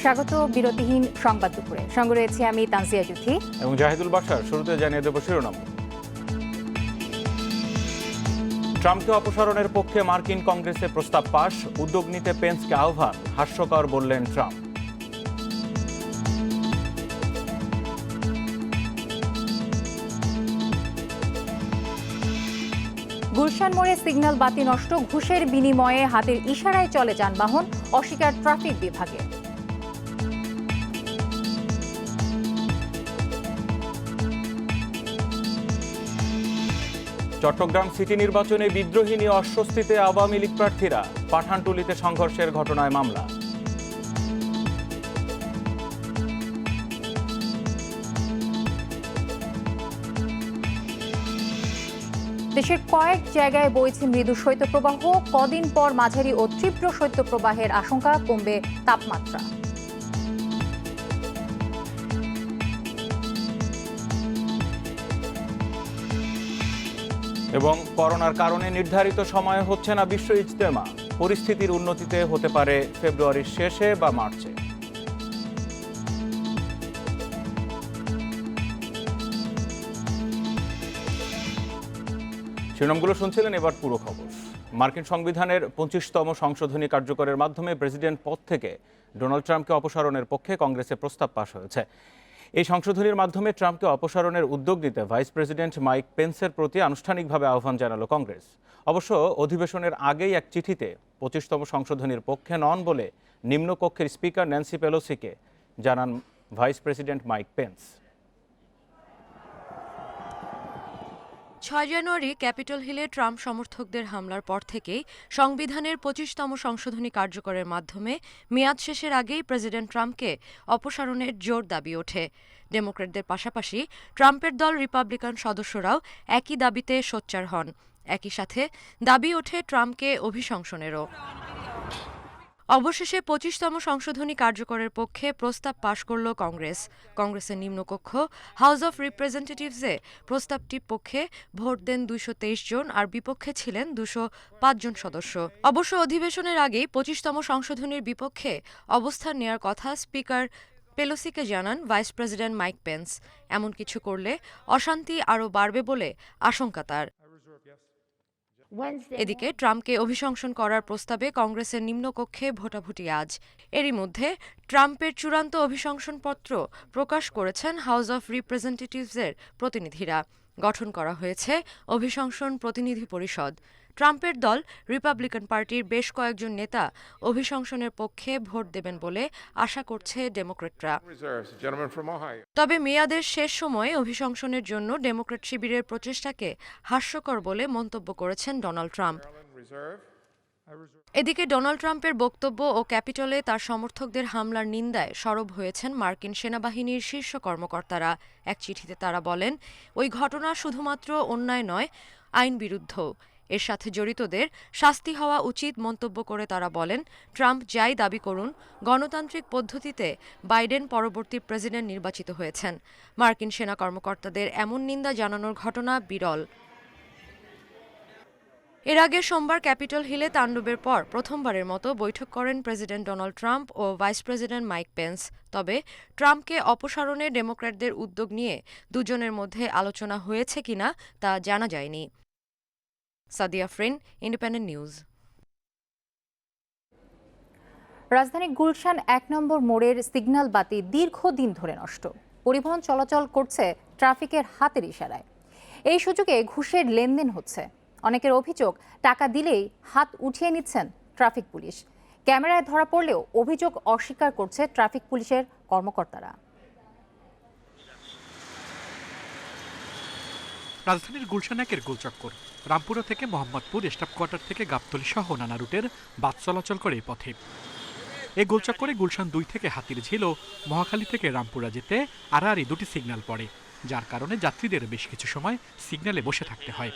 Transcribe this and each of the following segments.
স্বাগত বিরতিহীন সংবাদ দুপুরে। সঙ্গে রয়েছে আমি তানজিয়া জুথি এবং জাহিদুল বাশার। শুরুতে জানিয়ে দেব শিরোনাম। ট্রাম্পকে অপসারণের পক্ষে মার্কিন কংগ্রেসে প্রস্তাব পাশ, উদ্যোগ নিতে পেন্সকে আহ্বান, হাস্যকর বললেন ট্রাম্প। গুলশান মোড়ে সিগন্যাল বাতি নষ্ট, ঘুষের বিনিময়ে হাতের ইশারায় চলে যানবাহন, অস্বীকার ট্রাফিক বিভাগে। চট্টগ্রাম সিটি নির্বাচনে বিদ্রোহী নিয়ে অস্বস্তিতে আওয়ামী লীগ প্রার্থীরা, পাঠানটুলিতে সংঘর্ষের ঘটনায় মামলা। দেশের কয়েক জায়গায় বইছে মৃদু শৈত্যপ্রবাহ, কদিন পর মাঝারি ও তীব্র শৈত্যপ্রবাহের আশঙ্কা, কমবে তাপমাত্রা। এবং করোনার কারণে নির্ধারিত সময়ে হচ্ছে না বিশ্ব ইজতেমা, পরিস্থিতির উন্নতিতে হতে পারে ফেব্রুয়ারির শেষে বা মার্চে। শিরোনামগুলো শুনছিলেন, এবার পুরো খবর। মার্কিন সংবিধানের 25তম সংশোধনী কার্যকরের মাধ্যমে প্রেসিডেন্ট পদ থেকে ডোনাল্ড ট্রাম্পকে অপসারণের পক্ষে কংগ্রেসে প্রস্তাব পাশ হয়েছে। এই সংশোধনীর মাধ্যমে ট্রাম্পকে অপসারণের উদ্যোগ নিতে ভাইস প্রেসিডেন্ট মাইক পেন্সের প্রতি আনুষ্ঠানিকভাবে আহ্বান জানালো কংগ্রেস। অবশ্য অধিবেশনের আগেই এক চিঠিতে 25তম সংশোধনীর পক্ষে নন বলে নিম্নকক্ষের স্পিকার ন্যান্সি পেলোসিকে জানান ভাইস প্রেসিডেন্ট মাইক পেন্স। 6 জানুয়ারি ক্যাপিটল হিলে ট্রাম্প সমর্থকদের হামলার পর থেকেই সংবিধানের 25তম সংশোধনী কার্যকরের মাধ্যমে মেয়াদ শেষের আগেই প্রেসিডেন্ট ট্রাম্পকে অপসারণের জোর দাবি ওঠে। ডেমোক্র্যাটদের পাশাপাশি ট্রাম্পের দল রিপাবলিকান সদস্যরাও একই দাবিতে সোচ্চার হন। একই সাথে দাবি ওঠে ট্রাম্পকে অভিশংসনেরও। অবশেষে 25তম সংশোধনী কার্যকরের পক্ষে প্রস্তাব পাশ করল কংগ্রেস। কংগ্রেসের নিম্নকক্ষ হাউস অব রিপ্রেজেন্টেটিভসে প্রস্তাবটির পক্ষে ভোট দেন 223 জন, আর বিপক্ষে ছিলেন 205 জন সদস্য। অবশ্য অধিবেশনের আগেই 25তম সংশোধনীর বিপক্ষে অবস্থান নেয়ার কথা স্পিকার পেলোসিকে জানান ভাইস প্রেসিডেন্ট মাইক পেন্স। এমন কিছু করলে অশান্তি আরও বাড়বে বলে আশঙ্কা তার। এদিকে ট্রাম্পকে অভিশংসন করার প্রস্তাবে কংগ্রেসের নিম্নকক্ষে ভোটাভুটি আজ। এরই মধ্যে ট্রাম্পের চূড়ান্ত অভিশংসনপত্র প্রকাশ করেছেন হাউস অব রিপ্রেজেন্টেটিভসের প্রতিনিধিরা। গঠন করা হয়েছে অভিশংসন প্রতিনিধি পরিষদ। ট্রাম্পের দল রিপাবলিকান পার্টির বেশ কয়েকজন নেতা অভিশংসনের পক্ষে ভোট দেবেন বলে আশা করছে ডেমোক্র্যাটরা। তবে মেয়াদের শেষ সময়ে অভিশংসনের জন্য ডেমোক্র্যাট শিবিরের প্রচেষ্টাকে হাস্যকর বলে মন্তব্য করেছেন ডোনাল্ড ট্রাম্প। এদিকে ডোনাল্ড ট্রাম্পের বক্তব্য ও ক্যাপিটলে তার সমর্থকদের হামলার নিন্দায় সরব হয়েছেন মার্কিন সেনাবাহিনীর শীর্ষ কর্মকর্তারা। এক চিঠিতে তারা বলেন, ওই ঘটনা শুধুমাত্র অন্যায় নয়, আইন বিরুদ্ধ। এর সাথে জড়িতদের শাস্তি হওয়া উচিত মন্তব্য করে তারা বলেন, ট্রাম্প যাই দাবি করুন, গণতান্ত্রিক পদ্ধতিতে বাইডেন পরবর্তী প্রেসিডেন্ট নির্বাচিত হয়েছেন। মার্কিন সেনা কর্মকর্তাদের এমন নিন্দা জানানোর ঘটনা বিরল। এর আগে সোমবার ক্যাপিটল হিলে তাণ্ডবের পর প্রথমবারের মতো বৈঠক করেন প্রেসিডেন্ট ডোনাল্ড ট্রাম্প ও ভাইস প্রেসিডেন্ট মাইক পেন্স। তবে ট্রাম্পকে অপসারণে ডেমোক্র্যাটদের উদ্যোগ নিয়ে দুজনের মধ্যে আলোচনা হয়েছে কিনা তা জানা যায়নি। Sadia ফ্রিন, independent news. রাজধানী গুলশান 1 নম্বর মোড়ের সিগন্যাল বাতি দীর্ঘদিন ধরে নষ্ট, পরিবহন চলাচল করছে ট্রাফিকের হাতের ইশারায়। এই সুযোগে ঘুষের লেনদেন হচ্ছে। অনেকের অভিযোগ, টাকা দিলেই হাত উঠিয়ে নিচ্ছেন ট্রাফিক পুলিশ। ক্যামেরায় ধরা পড়লেও অভিযোগ অস্বীকার করছে ট্রাফিক পুলিশের কর্মকর্তারা। রাজধানীর গুলশান 1-এর গোলচক্কর, রামপুরা থেকে মোহাম্মদপুর, স্টাফ কোয়ার্টার থেকে গাবতলী সহ নানা রুটের বাস চলাচল করে এই পথে। এই গোলচক্করে গুলশান 2 থেকে হাতিরঝিল ও মহাখালী থেকে রামপুরা যেতে আড়াআড়ি 2টি সিগন্যাল পড়ে, যার কারণে যাত্রীদের বেশ কিছু সময় সিগন্যালে বসে থাকতে হয়।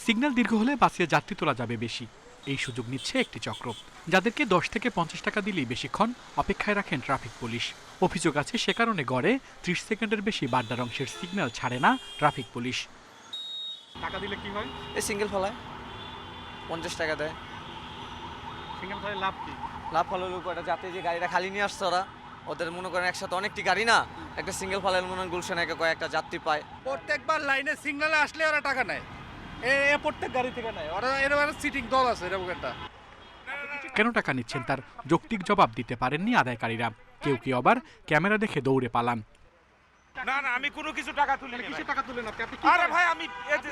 সিগন্যাল দীর্ঘ হলে বাসে যাত্রী তোলা যাবে বেশি, এই সুযোগ নিচ্ছে একটি চক্র, যাদেরকে 10 থেকে 50 টাকা দিলেই বেশিক্ষণ অপেক্ষায় রাখেন ট্রাফিক পুলিশ। অভিযোগ আছে সে কারণে গড়ে 30 সেকেন্ডের বেশি বাড্ডার অংশের সিগন্যাল ছাড়ে না ট্রাফিক পুলিশ। টাকা দিলে কি হয়? এই সিঙ্গেল ফলায় 50 টাকা দেয়। সিগন্যাল ফলায় লাভ কি? লাভ ভালো লোক ওটা যাতে যে গাড়িটা খালি নিয়ে আসছে ওদের মনে করেন একসাথে অনেকটি গাড়ি না, একটা সিঙ্গেল ফালের মনে হয় গুলশানে কয়েকটা যাত্রী পায়। প্রত্যেকবার লাইনে সিগন্যালে আসলে ওরা টাকা নেয়, প্রত্যেক গাড়ি থেকে নেয় ওরা। এরকম সিটিং দল আছে এরকম একটা। কেন টাকা নিচ্ছেন তার যৌক্তিক জবাব দিতে পারেননি আদায়কারীরা। কেউ কেউ আবার ক্যামেরা দেখে দৌড়ে পালান। না না, আমি কোনো কিছু টাকা তুলি না। কিসের টাকা তুলেন আপনি? আরে ভাই আমি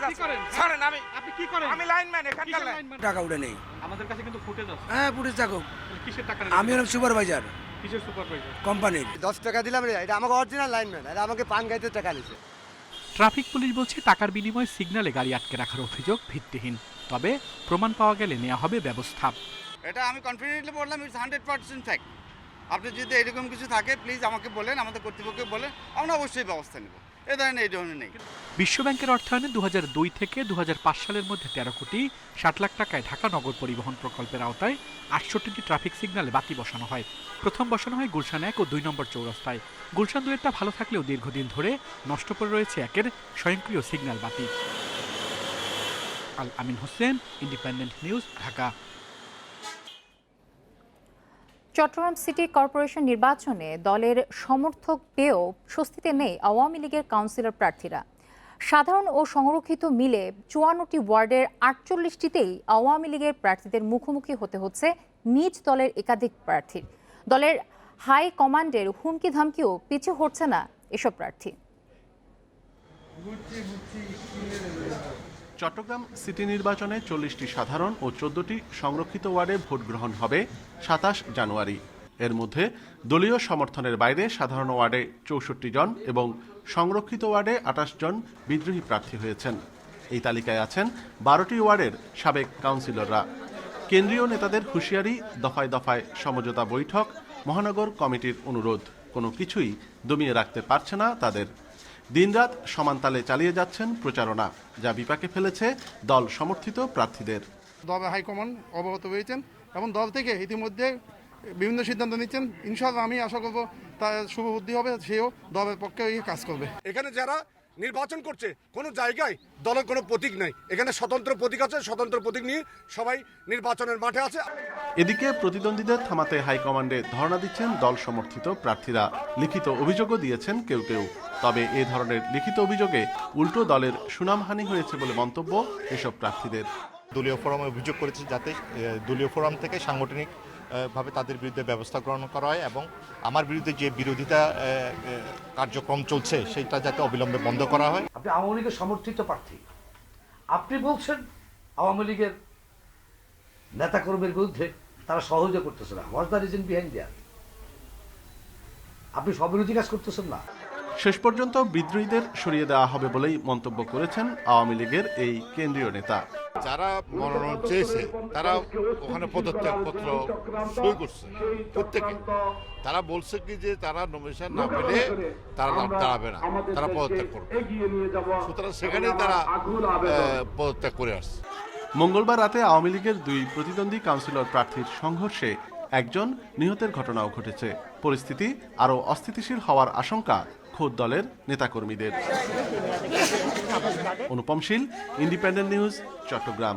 কি করেন? ছাড়েন, আপনি কি করেন? আমি লাইনম্যান, এখানকার লাইনম্যান। টাকা উঠে নেই আমাদের কাছে কিন্তু ফুটেজ আছে। হ্যাঁ পুলিশ থাকুক। কিসের টাকা? আমি হলাম সুপারভাইজার কিসের সুপারভাইজার? কোম্পানির। 10 টাকা দিলাম রে, এটা আমাকে অরিজিনাল লাইনম্যান, এটা আমাকে পান গাইতে টাকা নিছে। ট্রাফিক পুলিশ বলছে টাকার বিনিময়ে সিগন্যালে গাড়ি আটকে রাখার অভিযোগ ভিত্তিহীন, তবে প্রমাণ পাওয়া গেলে নেওয়া হবে ব্যবস্থা। এটা আমি কনফিডেন্টলি বললাম, ইটস 100% ফ্যাক্ট। আপনি যদি এরকম কিছু থাকে প্লিজ আমাকে বলেন, আমাদের কর্তৃপক্ষকে বলেন, আমরা অবশ্যই ব্যবস্থা নেব। এই ধরনের এই ধরনের নেই। বিশ্বব্যাংকের অর্থায়নে 2002 থেকে 2005 সালের মধ্যে 13 কোটি 60 লাখ টাকায় ঢাকা নগর পরিবহন প্রকল্পের আওতায় 68টি ট্রাফিক সিগন্যালে বাতি বসানো হয়। প্রথম বসানো হয় গুলশান 1 ও 2 নম্বর চৌরাস্তায়। গুলশান 2-এরটা ভালো থাকলেও দীর্ঘদিন ধরে নষ্ট পড়ে রয়েছে 1-এর স্বয়ংক্রিয় সিগন্যাল বাতি। Al Amin Hossain, independent news, Dhaka. Chattogram city corporation নির্বাচনে দলের সমর্থক পেয়েও স্বস্তিতে নেই আওয়ামী লীগের কাউন্সিলর প্রার্থীরা। সাধারণ ও সংরক্ষিত মিলে 54টি ওয়ার্ডের 48টিতেই আওয়ামী লীগের প্রার্থীদের মুখোমুখি হতে হচ্ছে নিজ দলের একাধিক প্রার্থীর। দলের হাই কমান্ডের হুমকি ধামকিও পিছু হটছে না এসব প্রার্থী। চট্টগ্রাম সিটি নির্বাচনে 40টি সাধারণ ও 14টি সংরক্ষিত ওয়ার্ডে ভোট গ্রহণ হবে 27 জানুয়ারি। এর মধ্যে দলীয় সমর্থনের বাইরে সাধারণ ওয়ার্ডে 64 জন এবং সংরক্ষিত ওয়ার্ডে 28 জন বিদ্রোহী প্রার্থী হয়েছেন। এই তালিকায় আছেন 12টি ওয়ার্ডের সাবেক কাউন্সিলররা। কেন্দ্রীয় নেতাদের হুঁশিয়ারি, দফায় দফায় সমঝোতা বৈঠক, মহানগর কমিটির অনুরোধ, কোনো কিছুই দমিয়ে রাখতে পারছে না তাদের। দিনরাত সমানতালে চালিয়ে যাচ্ছেন প্রচারণা, যা বিপাকে ফেলেছে দল সমর্থিত প্রার্থীদের। দল হাইকমান্ড অবগত হয়েছেন এবং দল থেকে ইতিমধ্যে বিভিন্ন সিদ্ধান্ত নিচ্ছেন। ইনশাআল্লাহ আমি আশা করব তার শুভ বুদ্ধি হবে, সেও দলের পক্ষে কাজ করবে। এখানে যারা নির্বাচন করছে কোনো জায়গায় দলের কোনো প্রতীক নাই, এখানে স্বতন্ত্র প্রতীক আছে, স্বতন্ত্র প্রতীক নিয়ে সবাই নির্বাচনের মাঠে আছে। এদিকে প্রতিদ্বন্দ্বীদের থামাতে হাইকমান্ডে ধর্ণা দিচ্ছেন দল সমর্থিত প্রার্থীরা। লিখিত অভিযোগও দিয়েছেন কেউ কেউ। তবে এ ধরনের লিখিত অভিযোগে উল্টো দলের সুনামহানি হয়েছে বলে মন্তব্য এসব প্রার্থীদের। দলীয় ফোরামে অভিযোগ করেছে যাতে দলীয় ফোরাম থেকে সাংগঠনিক ভাবে তাদের বিরুদ্ধে ব্যবস্থা গ্রহণ করা হয় এবং আমার বিরুদ্ধে যে বিরোধিতা কার্যক্রম চলছে সেটা যাতে অবিলম্বে বন্ধ করা হয়। আপনি আওয়ামী লীগের সমর্থিত প্রার্থী, আপনি বলছেন আওয়ামী লীগের নেতাকর্মীর বিরুদ্ধে তারা সহযোগিতা করতেছে না। What's the reason behind that? আপনি স্ববিরোধী কাজ করতেছেন না। শেষ পর্যন্ত বিদ্রোহীদের সরিয়ে দেওয়া হবে বলেই মন্তব্য করেছেন আওয়ামী লীগের এই কেন্দ্রীয় নেতা। যারা মনোনয়ন চেয়েছে তারা ওখানে পদত্যাগপত্র সই করছে প্রত্যেকে। তারা বলছে কি যে তারা নমিনেশন না পেলে তারা দাঁড়াবে না, তারা পদত্যাগ করবে। সুতরাং সেখানেই তারা পদত্যাগ করে আসছে। মঙ্গলবার রাতে আওয়ামী লীগের 2 প্রতিদ্বন্দ্বী কাউন্সিলর প্রার্থীর সংঘর্ষে একজন নিহতের ঘটনাও ঘটেছে। পরিস্থিতি আরও অস্থিতিশীল হওয়ার আশঙ্কা খোদ দলের নেতাকর্মীদের। অনুপম শীল, ইন্ডিপেন্ডেন্ট নিউজ, চট্টগ্রাম।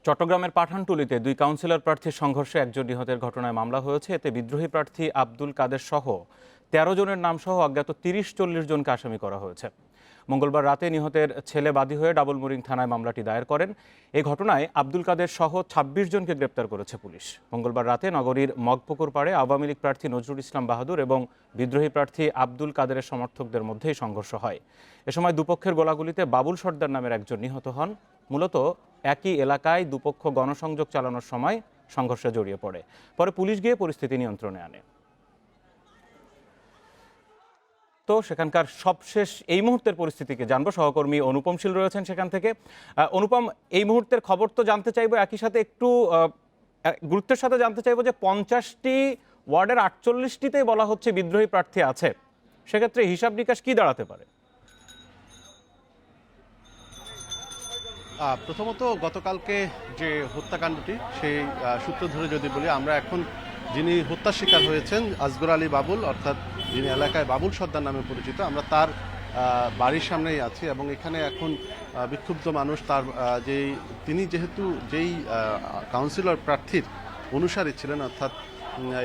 চট্টগ্রামের পাঠানটুলিতে 2 কাউন্সিলর প্রার্থীর সংঘর্ষে একজন নিহতের ঘটনায় মামলা হয়েছে। এতে বিদ্রোহী প্রার্থী আব্দুল কাদের সহ 13 জনের নাম সহ অজ্ঞাত 30-40 জনকে আসামি করা হয়েছে। মঙ্গলবার রাতে নিহতের ছেলে বাদী হয়ে ডাবলমুরিং থানায় মামলাটি দায়ের করেন। এই ঘটনায় আব্দুল কাদের সহ 26 জনকে গ্রেপ্তার করেছে পুলিশ। মঙ্গলবার রাতে নগরীর মগপুকুর পাড়ে আওয়ামী লীগ প্রার্থী নজরুল ইসলাম বাহাদুর এবং বিদ্রোহী প্রার্থী আব্দুল কাদেরের সমর্থকদের মধ্যেই সংঘর্ষ হয়। এ সময় দুপক্ষের গোলাগুলিতে বাবুল সর্দার নামের একজন নিহত হন। মূলত একই এলাকায় দুপক্ষ গণসংযোগ চালানোর সময় সংঘর্ষে জড়িয়ে পড়ে। পরে পুলিশ গিয়ে পরিস্থিতি নিয়ন্ত্রণে আনে। তো সেখানকার সবশেষ এই মুহূর্তের পরিস্থিতিকে জানবো, সহকর্মী অনুপম শীল রয়েছেন সেখান থেকে। অনুপম, এই মুহূর্তের খবর তো জানতে চাইবো, একই সাথে একটু গুরুত্বের সাথে জানতে চাইবো যে 50টি ওয়ার্ডের 48টিতেই বলা হচ্ছে বিদ্রোহী প্রার্থী আছে। সেক্ষেত্রে হিসাব নিকাশ কি দাঁড়াতে পারে? প্রথমত গতকালকে যে হত্যাকাণ্ডটি সেই সূত্র ধরে যদি বলি, আমরা এখন যিনি হত্যার শিকার হয়েছেন আসগর আলী বাবুল, অর্থাৎ যিনি এলাকায় বাবুল সর্দার নামে পরিচিত, আমরা তার বাড়ির সামনেই আছি এবং এখানে এখন বিক্ষুব্ধ মানুষ তার তিনি যেহেতু যেই কাউন্সিলর প্রার্থীর অনুসারী ছিলেন, অর্থাৎ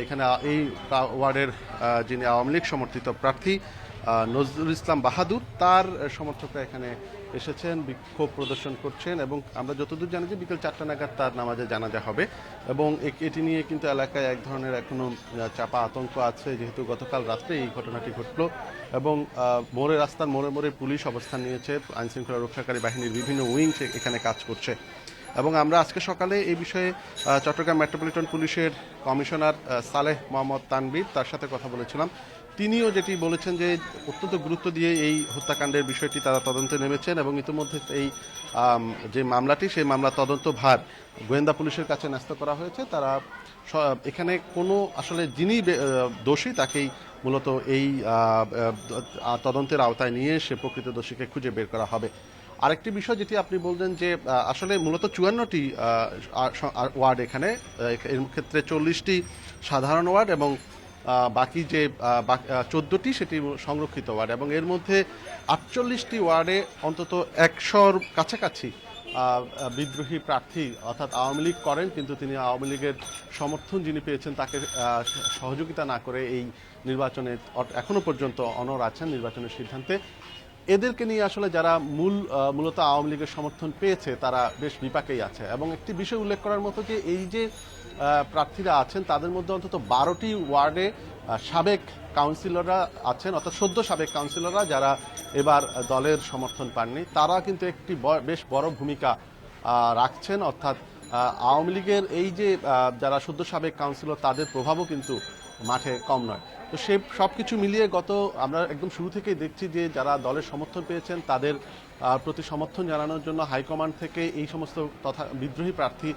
এখানে এই ওয়ার্ডের যিনি আওয়ামী লীগ সমর্থিত প্রার্থী নজরুল ইসলাম বাহাদুর, তার সমর্থকরা এখানে এসেছেন, বিক্ষোভ প্রদর্শন করছেন এবং আমরা যতদূর জানি যে বিকেল 4টা নাগাদ তার নামাজে জানাজা হবে এবং এটি নিয়ে কিন্তু এলাকায় এক ধরনের এখনো চাপা আতঙ্ক আছে, যেহেতু গতকাল রাত্রে এই ঘটনাটি ঘটলো এবং রাস্তার মোড়ে পুলিশ অবস্থান নিয়েছে, আইনশৃঙ্খলা রক্ষাকারী বাহিনীর বিভিন্ন উইং এখানে কাজ করছে এবং আমরা আজকে সকালে এই বিষয়ে চট্টগ্রাম মেট্রোপলিটন পুলিশের কমিশনার সালেহ মোহাম্মদ তানভীর, তার সাথে কথা বলেছিলাম। তিনিও যেটি বলেছেন যে অত্যন্ত গুরুত্ব দিয়ে এই হত্যাকাণ্ডের বিষয়টি তারা তদন্তে নেমেছেন এবং ইতিমধ্যে এই যে মামলাটি, সেই মামলা তদন্ত ভার গোয়েন্দা পুলিশের কাছে ন্যস্ত করা হয়েছে। তারা এখানে কোনো আসলে যিনি দোষী তাকেই মূলত এই তদন্তের আওতায় নিয়ে সে প্রকৃত দোষীকে খুঁজে বের করা হবে। আরেকটি বিষয় যেটি আপনি বললেন যে আসলে মূলত 54টি ওয়ার্ড এখানে, এর ক্ষেত্রে 40টি সাধারণ ওয়ার্ড এবং বাকি যে 14টি সেটি সংরক্ষিত ওয়ার্ড এবং এর মধ্যে 48টি ওয়ার্ডে অন্তত 100-র কাছাকাছি বিদ্রোহী প্রার্থী অর্থাৎ আওয়ামী লীগ করেন, কিন্তু তিনি আওয়ামী লীগের সমর্থন যিনি পেয়েছেন তাকে সহযোগিতা না করে এই নির্বাচনে এখনো পর্যন্ত অনড় আছেন নির্বাচনের সিদ্ধান্তে। এদেরকে নিয়ে আসলে যারা মূলত আওয়ামী লীগের সমর্থন পেয়েছে তারা বেশ বিপাকেই আছে এবং একটি বিষয় উল্লেখ করার মতো যে এই যে প্রার্থীরা আছেন তাদের মধ্যে অন্তত 12টি ওয়ার্ডে সাবেক কাউন্সিলররা আছেন, অর্থাৎ সদ্য সাবেক কাউন্সিলররা যারা এবার দলের সমর্থন পাননি, তারা কিন্তু একটি বেশ বড় ভূমিকা রাখছেন, অর্থাৎ আওয়ামী লীগের এই যে যারা সদ্য সাবেক কাউন্সিলর তাদের প্রভাবও কিন্তু মাঠে কম নয়। তো সে সব কিছু মিলিয়ে আমরা একদম শুরু থেকেই দেখছি যে যারা দলের সমর্থন পেয়েছেন তাদের প্রতি সমর্থন জানানোর জন্য হাইকমান্ড থেকে এই সমস্ত তথা বিদ্রোহী প্রার্থী,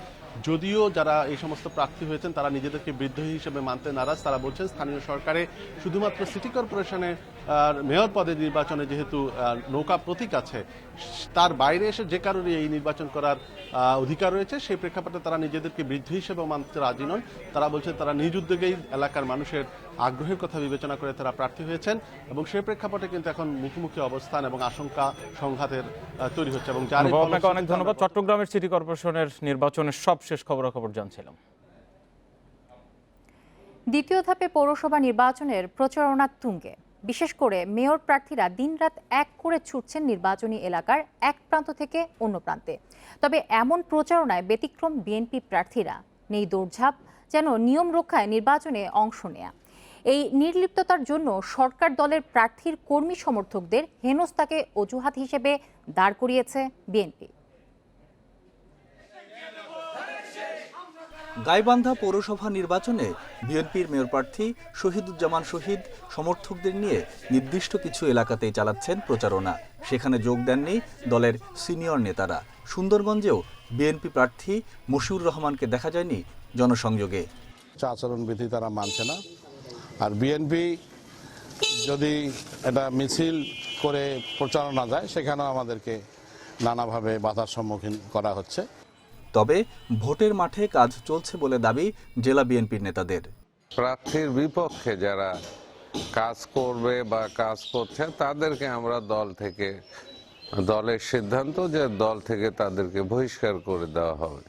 যদিও যারা এই সমস্ত প্রার্থী হয়েছেন তারা নিজেদেরকে বিদ্রোহী হিসেবে মানতে নারাজ, তারা বলছেন স্থানীয় সরকারে শুধুমাত্র সিটি কর্পোরেশনে মেয়র পদে নির্বাচনে যেহেতু নৌকা প্রতীক আছে, তার বাইরে এসে যে কারণে এই নির্বাচন করার অধিকার রয়েছে, সেই প্রেক্ষাপটে তারা নিজেদেরকে বিদ্রোহী হিসেবে মানতে রাজি নন। তারা বলছেন তারা নিজ উদ্যোগেই এলাকার মানুষের আগ্রহের কথা বিবেচনা করে তারা প্রার্থী হয়েছেন এবং সেই প্রেক্ষাপটে কিন্তু এখন মুখোমুখি অবস্থান এবং আশঙ্কা সংঘাতের তৈরি হচ্ছে এবং আপনাকে অনেক ধন্যবাদ। চট্টগ্রামের সিটি কর্পোরেশনের নির্বাচনের সবশেষ খবরাখবর জানছিলাম। দ্বিতীয় ধাপে পৌরসভা নির্বাচনের প্রচারণা তুঙ্গে, বিশেষ করে মেয়র প্রার্থীরা দিনরাত এক করে ছুটছেন নির্বাচনী এলাকার এক প্রান্ত থেকে অন্য প্রান্তে। তবে এমন প্রচারণায় ব্যতিক্রম বিএনপি প্রার্থীরা, নেই দৌড়ঝাঁপ, যেন নিয়ম রক্ষায় নির্বাচনে অংশ নেয়া। এই নির্লিপ্ততার জন্য সরকার দলের প্রার্থীর কর্মী সমর্থকদের হেনস্থাকে অজুহাত হিসেবে দাঁড় করিয়েছে বিএনপি। গাইবান্ধা পৌরসভা নির্বাচনে বিএনপির মেয়র প্রার্থী শহীদুজ্জামান শহীদ সমর্থকদের নিয়ে নির্দিষ্ট কিছু এলাকাতেই চালাচ্ছেন প্রচারণা। সেখানে যোগ দেননি দলের সিনিয়র নেতারা। সুন্দরগঞ্জেও বিএনপি প্রার্থী মশিউর রহমানকে দেখা যায়নি জনসংযোগে। আচরণবিধি তারা মানছে না, আর বিএনপি যদি এটা মিছিল করে প্রচারণা যায় সেখানেও আমাদেরকে নানাভাবে বাধার সম্মুখীন করা হচ্ছে। তবে ভোটের মাঠে কাজ চলছে বলে দাবি জেলা বিএনপির নেতাদের। প্রার্থীর বিপক্ষে যারা কাজ করবে বা কাজ করছে তাদেরকে আমরা দলের সিদ্ধান্ত যে দল থেকে তাদেরকে বহিষ্কার করে দেওয়া হবে।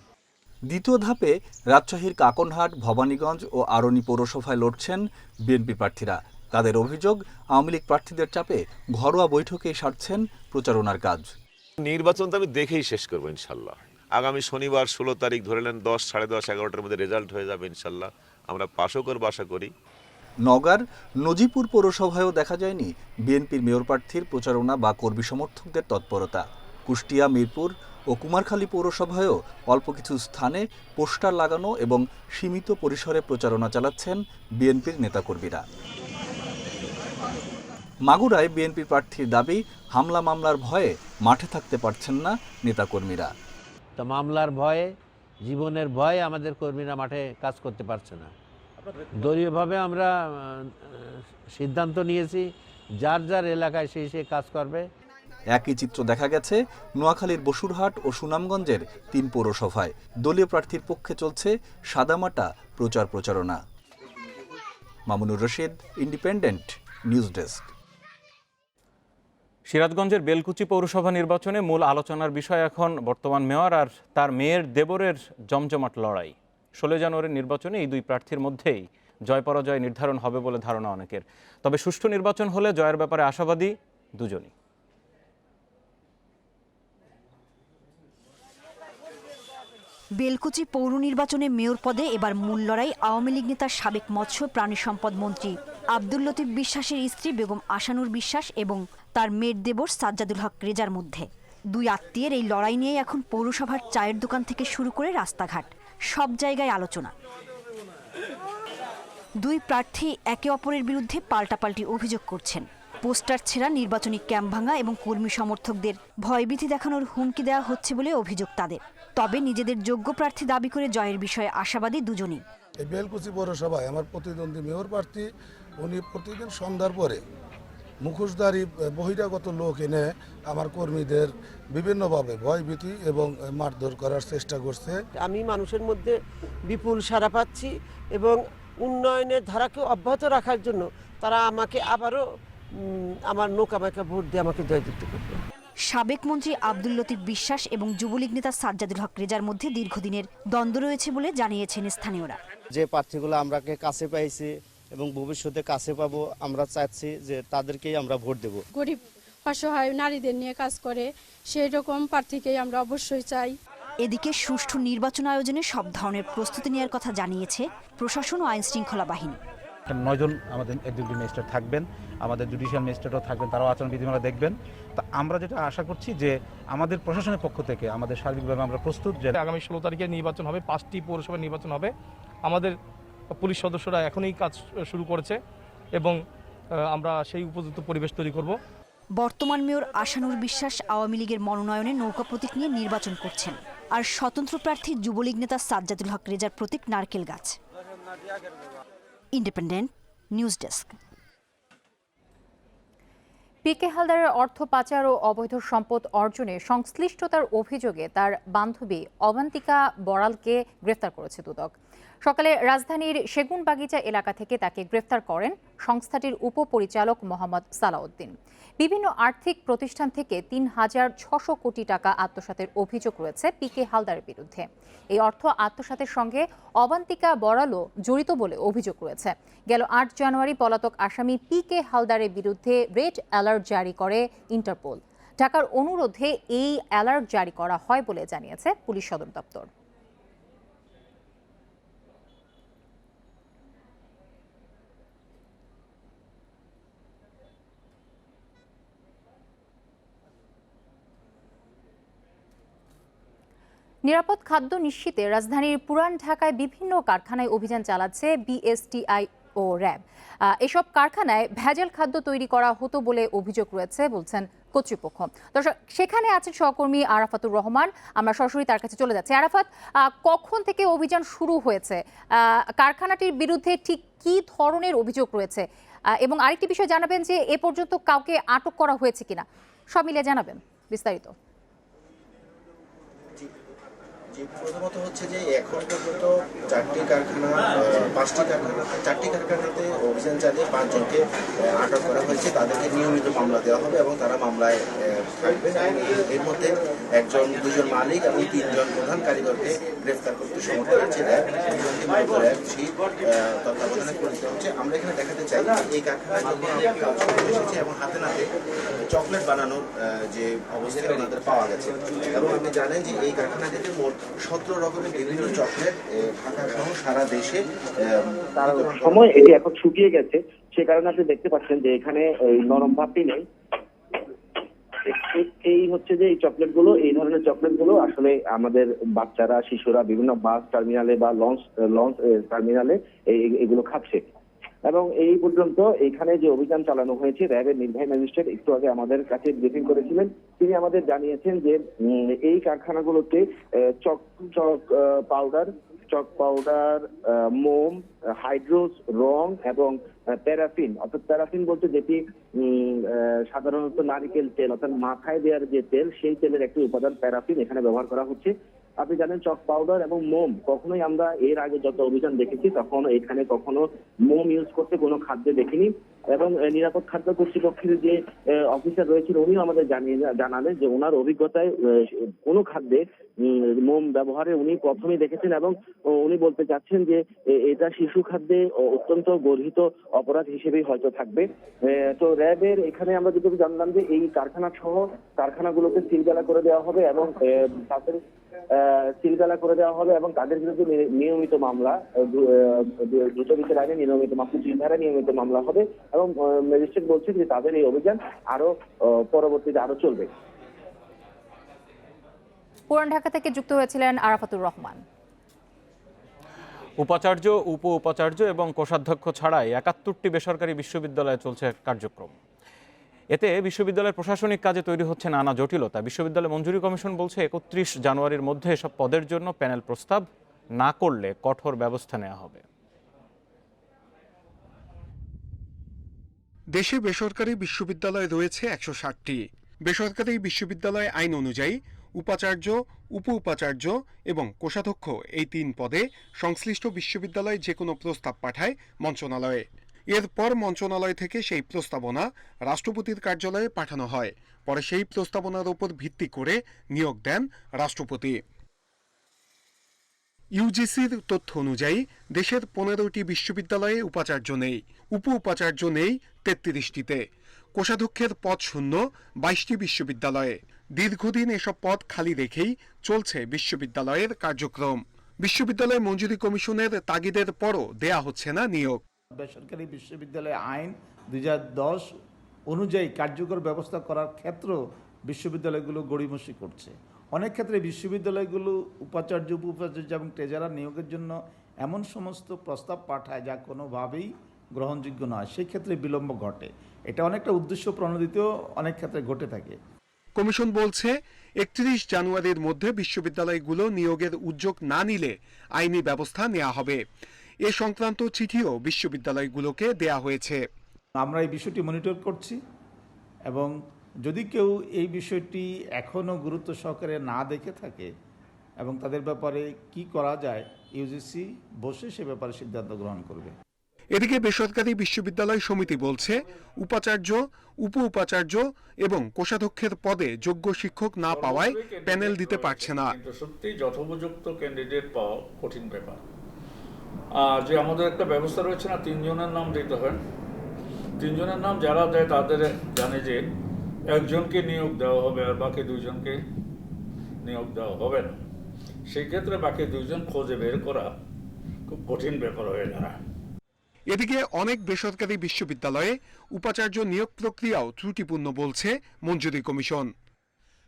দ্বিতীয় ধাপে রাজশাহীর কাকনহাট, ভবানীগঞ্জ ও আরনি পৌরসভায় লড়ছেন বিএনপি প্রার্থীরা। তাদের অভিযোগ, আওয়ামী লীগ প্রার্থীদের চাপে ঘরোয়া বৈঠকেই সারছেন প্রচারণার কাজ। নির্বাচন তো আমি দেখেই শেষ করবো ইনশাল্লাহ। আগামী শনিবার 16 তারিখ ধরে নেন, 10, 10:30, 11টার মধ্যে রেজাল্ট হয়ে যাবে ইনশাল্লাহ। আমরা পাশও করবো আশা করি। নওগাঁর নজিপুর পৌরসভায়ও দেখা যায়নি বিএনপির মেয়র প্রার্থীর প্রচারণা বা কর্মী সমর্থকদের তৎপরতা। কুষ্টিয়া, মিরপুর ও কুমারখালী পৌরসভায়ও অল্প কিছু স্থানে পোস্টার লাগানো এবং সীমিত পরিসরে প্রচারণা চালাচ্ছেন বিএনপির নেতাকর্মীরা। মাগুরায় বিএনপি প্রার্থীর দাবি, হামলা মামলার ভয়ে মাঠে থাকতে পারছেন না নেতাকর্মীরা। তো মামলার ভয়ে, জীবনের ভয়ে আমাদের কর্মীরা মাঠে কাজ করতে পারছে না। দলীয়ভাবে আমরা সিদ্ধান্ত নিয়েছি যার যার এলাকায় সেই কাজ করবে। একই চিত্র দেখা গেছে নোয়াখালীর বসুরহাট ও সুনামগঞ্জের 3 পৌরসভায়। দলীয় প্রার্থীর পক্ষে চলছে সাদামাটা প্রচারণা। Mamunur Rashid, independent news desk. সিরাজগঞ্জের বেলকুচি পৌরসভা নির্বাচনে মূল আলোচনার বিষয় এখন বর্তমান মেয়র আর তার মেয়ের দেবরের জমজমাট লড়াই। 16 জানুয়ারির নির্বাচনে এই দুই প্রার্থীর মধ্যেই জয় পরাজয় নির্ধারণ হবে বলে ধারণা অনেকের। তবে সুষ্ঠু নির্বাচন হলে জয়ের ব্যাপারে আশাবাদী দুজনই। বেলকুচি পৌর নির্বাচনে মেয়র পদে এবার মূল লড়াই আওয়ামী লীগ নেতার সাবেক মৎস্য প্রাণী সম্পদ মন্ত্রী আব্দুল লতিফ বিশ্বাসের স্ত্রী বেগম আশানুর বিশ্বাস এবং তার মেয়ের দেবর সাজ্জাদুল হক রেজার মধ্যে। দুই আত্মীয়ের এই লড়াই নিয়ে এখন পৌরসভার চায়ের দোকান থেকে শুরু করে রাস্তাঘাট সব জায়গায় আলোচনা। দুই প্রার্থী একে অপরের বিরুদ্ধে পাল্টাপাল্টি অভিযোগ করছেন। পোস্টার ছেঁড়া, নির্বাচনী ক্যাম্প ভাঙা এবং কর্মী সমর্থকদের ভয়ভীতি দেখানোর হুমকি দেওয়া হচ্ছে বলে অভিযোগ তাদের। তবে নিজেদের যোগ্য প্রার্থী দাবি করে জয়ের বিষয়ে আশাবাদী দুজনই। এই বেলকুচি পৌরসভায় আমার প্রতিদ্বন্দ্বী মেয়র প্রার্থী, উনি প্রতিদিন সন্ধ্যার পরে মুখোশধারী বহিরাগত লোক এনে আমার কর্মীদের বিভিন্নভাবে ভয়ভীতি এবং মারধর করার চেষ্টা করছে। আমি মানুষের মধ্যে বিপুল সাড়া পাচ্ছি এবং উন্নয়নের ধারাকে অব্যাহত রাখার জন্য তারা আমাকে আবারও আমার নৌকামাকে ভোট দিয়ে আমাকে জয়যুক্ত করবে। সাবেক মন্ত্রী আব্দুল লতিফ বিশ্বাস এবং যুবলীগ নেতা সাজ্জাদুল হক রেজার মধ্যে দীর্ঘদিনের দ্বন্দ্ব রয়েছে বলে জানিয়েছেন স্থানীয়রা। যে প্রার্থীগুলো আমরা কাছে পাইছি এবং ভবিষ্যতে কাছে পাবো, আমরা চাচ্ছি যে তাদেরকেই আমরা ভোট দেব। গরিব অসহায় নারীদের নিয়ে কাজ করে সেই রকম প্রার্থীকেই আমরা অবশ্যই চাই। এদিকে সুষ্ঠু নির্বাচন আয়োজনে সব ধরনের প্রস্তুতি নেওয়ার কথা জানিয়েছে প্রশাসন ও আইন শৃঙ্খলা বাহিনী। 9 জন আমাদের এক্সিকিউটিভ ম্যাজিস্ট্রেট থাকবেন, আমাদের জুডিশিয়াল ম্যাজিস্ট্রেটও থাকবেন, তারাও আচরণ বিধিমালা দেখবেন। তা আমরা যেটা আশা করছি যে আমাদের প্রশাসনের পক্ষ থেকে আমাদের সার্বিকভাবে আমরা প্রস্তুত যে আগামী 16 তারিখে নির্বাচন হবে, 5টি পৌরসভা নির্বাচন হবে। আমাদের পুলিশ সদস্যরা এখনই কাজ শুরু করেছে এবং আমরা সেই উপযুক্ত পরিবেশ তৈরি করব। বর্তমান মেয়র আশানুর বিশ্বাস আওয়ামী লীগের মনোনয়নে নৌকা প্রতীক নিয়ে নির্বাচন করছেন, আর স্বতন্ত্র প্রার্থী যুবলীগ নেতা সাজ্জাদুল হক রেজার প্রতীক নারকেল গাছ। Independent news desk. পিকে হালদারের অর্থ পাচার ও অবৈধ সম্পদ অর্জনে সংশ্লিষ্টতার অভিযোগে তার বান্ধবী অবান্তিকা বড়ালকে গ্রেফতার করেছে দুদক। সকালে রাজধানীর সেগুনবাগিচা এলাকা থেকে তাকে গ্রেফতার করেন সংস্থাটির উপপরিচালক মোহাম্মদ সালাউদ্দিন। বিভিন্ন আর্থিক প্রতিষ্ঠান থেকে 3,600 কোটি টাকা আত্মসাতের অভিযোগ রয়েছে পিকে হালদারের বিরুদ্ধে। এই অর্থ আত্মসাতের সঙ্গে অবান্তিকা বড়ালও জড়িত বলে অভিযোগ রয়েছে। গেল 8 জানুয়ারি পলাতক আসামি পিকে হালদারের বিরুদ্ধে রেড অ্যালার্ট জারি করে ইন্টারপোল। ঢাকার অনুরোধে এই অ্যালার্ট জারি করা হয় বলে জানিয়েছে পুলিশ সদর দপ্তর। নিরাপদ খাদ্য নিশ্চিতে রাজধানীর পুরান ঢাকায় বিভিন্ন কারখানায় অভিযান চালাচ্ছে বিএসটিআই ও র্যাব। এসব কারখানায় ভেজাল খাদ্য তৈরি করা হতো বলে অভিযোগ রয়েছে বলছেন কর্তৃপক্ষ। দর্শক, সেখানে আছেন সহকর্মী আরাফাতুর রহমান, আমরা সরাসরি তার কাছে চলে যাচ্ছি। আরাফাত, কখন থেকে অভিযান শুরু হয়েছে, কারখানাটির বিরুদ্ধে ঠিক কী ধরনের অভিযোগ রয়েছে, এবং আরেকটি বিষয় জানাবেন যে এ পর্যন্ত কাউকে আটক করা হয়েছে কিনা, সব মিলিয়ে জানাবেন বিস্তারিত। প্রথমত হচ্ছে যে এখন পর্যন্ত 4টি কারখানাতে অভিযান চালিয়ে 5 জনকে আটক করা হয়েছে। তাদেরকে নিয়মিত মামলা দেওয়া হবে এবং তারা মামলায় থাকবে। এর মধ্যে 2জন মালিক এবং 3 জন প্রধান কারিগরকে গ্রেফতার করতে সমর্থ হয়েছে র্যাব। তত্ত্বাবধানে পরিচিত হচ্ছে। আমরা এখানে দেখাতে চাই এই কারখানায় যখন কাজ শুরু এসেছে এবং হাতে নাতে চকলেট বানানোর যে অবস্থা ওনাদের পাওয়া গেছে, এবং আপনি জানেন যে এই কারখানা থেকে মোট 17 রকমের বিভিন্ন চকলেট ঢাকা সহ সারা দেশে তার সময় এটি এখন শুকিয়ে গেছে। সে কারণে আপনি দেখতে পাচ্ছেন যে এখানে নরম ভাবটি নেই। এই হচ্ছে যে এই চকলেটগুলো, এই ধরনের চকলেটগুলো আসলে আমাদের বাচ্চারা, শিশুরা বিভিন্ন বাস টার্মিনালে বা লঞ্চ টার্মিনালে এগুলো খাচ্ছে। এবং এই পর্যন্ত এখানে যে অভিযান চালানো হয়েছে, র্যাবের নির্বাহী ম্যাজিস্ট্রেট একটু আগে আমাদের কাছে ব্রিফিং করেছিলেন। তিনি আমাদের জানিয়েছেন যে এই কারখানাগুলোতে চক পাউডার, মোম, হাইড্রোস, রং এবং প্যারাফিন, অর্থাৎ প্যারাফিন বলতে যেটি সাধারণত নারিকেল তেল অর্থাৎ মাথায় দেওয়ার যে তেল, সেই তেলের একটি উপাদান প্যারাফিন এখানে ব্যবহার করা হচ্ছে। আপনি জানেন চক পাউডার এবং মোম কখনোই আমরা এর আগে যত অভিযান দেখেছি তখন এখানে কখনো মোম ইউজ করতে কোনো খাদ্যে দেখিনি। এবং নিরাপদ খাদ্য কর্তৃপক্ষের যে অফিসার রয়েছেন উনিও আমাদের জানালেন যে ওনার অভিজ্ঞতায় কোনো খাদ্যে মোম ব্যবহারে উনি প্রথমেই দেখেছেন এবং উনি বলতে চাচ্ছেন যে এটা শিশু খাদ্যে অত্যন্ত গর্হিত অপরাধ হিসেবেই হয়তো থাকবে। তো র্যাবের এখানে আমরা যেটুকু জানলাম যে এই কারখানা সহ কারখানাগুলোকে সিলগালা করে দেওয়া হবে এবং তাদের সিলগালা করে দেওয়া হবে এবং তাদের বিরুদ্ধে নিয়মিত মামলা দ্রুত বিচার আইনে নিয়মিত ধারায় নিয়মিত মামলা হবে এবং ম্যাজিস্ট্রেট বলছেন যে তাদের এই অভিযান আরো পরবর্তীতে আরো চলবে। পুরান ঢাকা থেকে যুক্ত হয়েছিলেন আরাফাতুর রহমান। উপাচার্য, উপ উপাচার্য এবং কোষাধ্যক্ষ ছাড়াই ৭১টি বেসরকারি বিশ্ববিদ্যালয়ে চলছে কার্যক্রম। এতে বিশ্ববিদ্যালয়ের প্রশাসনিক কাজে তৈরি হচ্ছে নানা জটিলতা। বিশ্ববিদ্যালয় মঞ্জুরি কমিশন বলছে ৩১ জানুয়ারির মধ্যে এসব পদের জন্য প্যানেল প্রস্তাব না করলে কঠোর ব্যবস্থা নেওয়া হবে। দেশে বেসরকারি বিশ্ববিদ্যালয় রয়েছে ১৬০টি। বেসরকারি বিশ্ববিদ্যালয় আইন অনুযায়ী উপাচার্য, উপ উপাচার্য এবং কোষাধ্যক্ষ এই ৩ পদে সংশ্লিষ্ট বিশ্ববিদ্যালয় যে কোনো প্রস্তাব পাঠায় মন্ত্রণালয়ে। এরপর মন্ত্রণালয় থেকে সেই প্রস্তাবনা রাষ্ট্রপতির কার্যালয়ে পাঠানো হয়। পরে সেই প্রস্তাবনার উপর ভিত্তি করে নিয়োগ দেন রাষ্ট্রপতি। ইউজিসির তথ্য অনুযায়ী দেশের ১৫টি বিশ্ববিদ্যালয়ে উপাচার্য নেই, উপ উপাচার্য নেই ৩৩টিতে। কোষাধ্যক্ষের পদ শূন্য ২২টি বিশ্ববিদ্যালয়ে। দীর্ঘদিন এসব পদ খালি রেখেই চলছে বিশ্ববিদ্যালয়ের কার্যক্রম। বিশ্ববিদ্যালয় মঞ্জুরি কমিশনের তাগিদের পরও দেয়া হচ্ছে না নিয়োগ। বেসরকারি বিশ্ববিদ্যালয় আইন ২০১০ অনুযায়ী কার্যকর ব্যবস্থা করার ক্ষেত্র বিশ্ববিদ্যালয়গুলো গড়িমসি করছে। অনেক ক্ষেত্রে বিশ্ববিদ্যালয়গুলো উপাচার্য, উপ উপাচার্য এবং ট্রেজারার নিয়োগের জন্য এমন সমস্ত প্রস্তাব পাঠায় যা কোনোভাবেই গ্রহণযোগ্য নয়। সেই ক্ষেত্রে বিলম্ব ঘটে। এটা অনেকটা উদ্দেশ্য প্রণোদিতও অনেক ক্ষেত্রে ঘটে থাকে। কমিশন বলছে ৩১ জানুয়ারির মধ্যে বিশ্ববিদ্যালয়গুলো নিয়োগের উদ্যোগ না নিলে আইনি ব্যবস্থা নেওয়া হবে। এ সংক্রান্ত চিঠিও বিশ্ববিদ্যালয়গুলোকে দেয়া হয়েছে। আমরা এই বিষয়টি মনিটর করছি এবং যদি কেউ এই বিষয়টি এখনও গুরুত্ব সহকারে না দেখে থাকে এবং তাদের ব্যাপারে কি করা যায়, ইউজিসি বসে সে ব্যাপারে সিদ্ধান্ত গ্রহণ করবে। এদিকে বেসরকারি বিশ্ববিদ্যালয় সমিতি বলছে উপাচার্য, উপ উপাচার্য এবং কোষাধ্যক্ষের পদে যোগ্য শিক্ষক না পাওয়ায় প্যানেল দিতে পারছে না। সত্যি যথোপযুক্ত ক্যান্ডিডেট পাওয়া কঠিন ব্যাপার। যে আমাদের একটা ব্যবস্থা রয়েছে না, ৩ জনের নাম দিতে হয়। ৩ জনের নাম যারা দেয় তাদের জানে যে একজনকে নিয়োগ দেওয়া হবে আর বাকি 2 জনকে নিয়োগ দেওয়া হবে না। সেই ক্ষেত্রে বাকি 2 জন খোঁজে বের করা খুব কঠিন ব্যাপার হয়ে দাঁড়ায়। এদিকে অনেক বেসরকারি বিশ্ববিদ্যালয়ে উপাচার্য নিয়োগ প্রক্রিয়াও ত্রুটিপূর্ণ বলছে মঞ্জুরি কমিশন।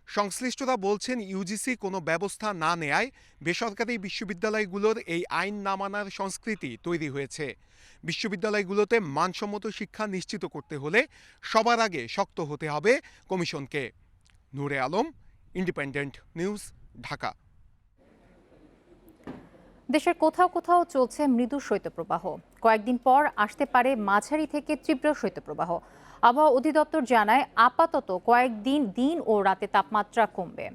সংশ্লিষ্টরা বলছেন ইউজিসি কোনো ব্যবস্থা না নেয়ায় বেসরকারি বিশ্ববিদ্যালয়গুলোর এই আইন না মানার সংস্কৃতি তৈরি হয়েছে। বিশ্ববিদ্যালয়গুলোতে মানসম্মত শিক্ষা নিশ্চিত করতে হলে সবার আগে শক্ত হতে হবে কমিশনকে। নূরে আলম, ইন্ডিপেন্ডেন্ট নিউজ, ঢাকা। দেশের কোথাও কোথাও চলছে মৃদু শৈত্যপ্রবাহ। কয়েকদিন পর আসতে পারে মাঝারি থেকে তীব্র শৈত্যপ্রবাহ। আবহাওয়া অধিদপ্তর জানায় আপাতত কয়েকদিন দিন ও রাতে তাপমাত্রা কমবে।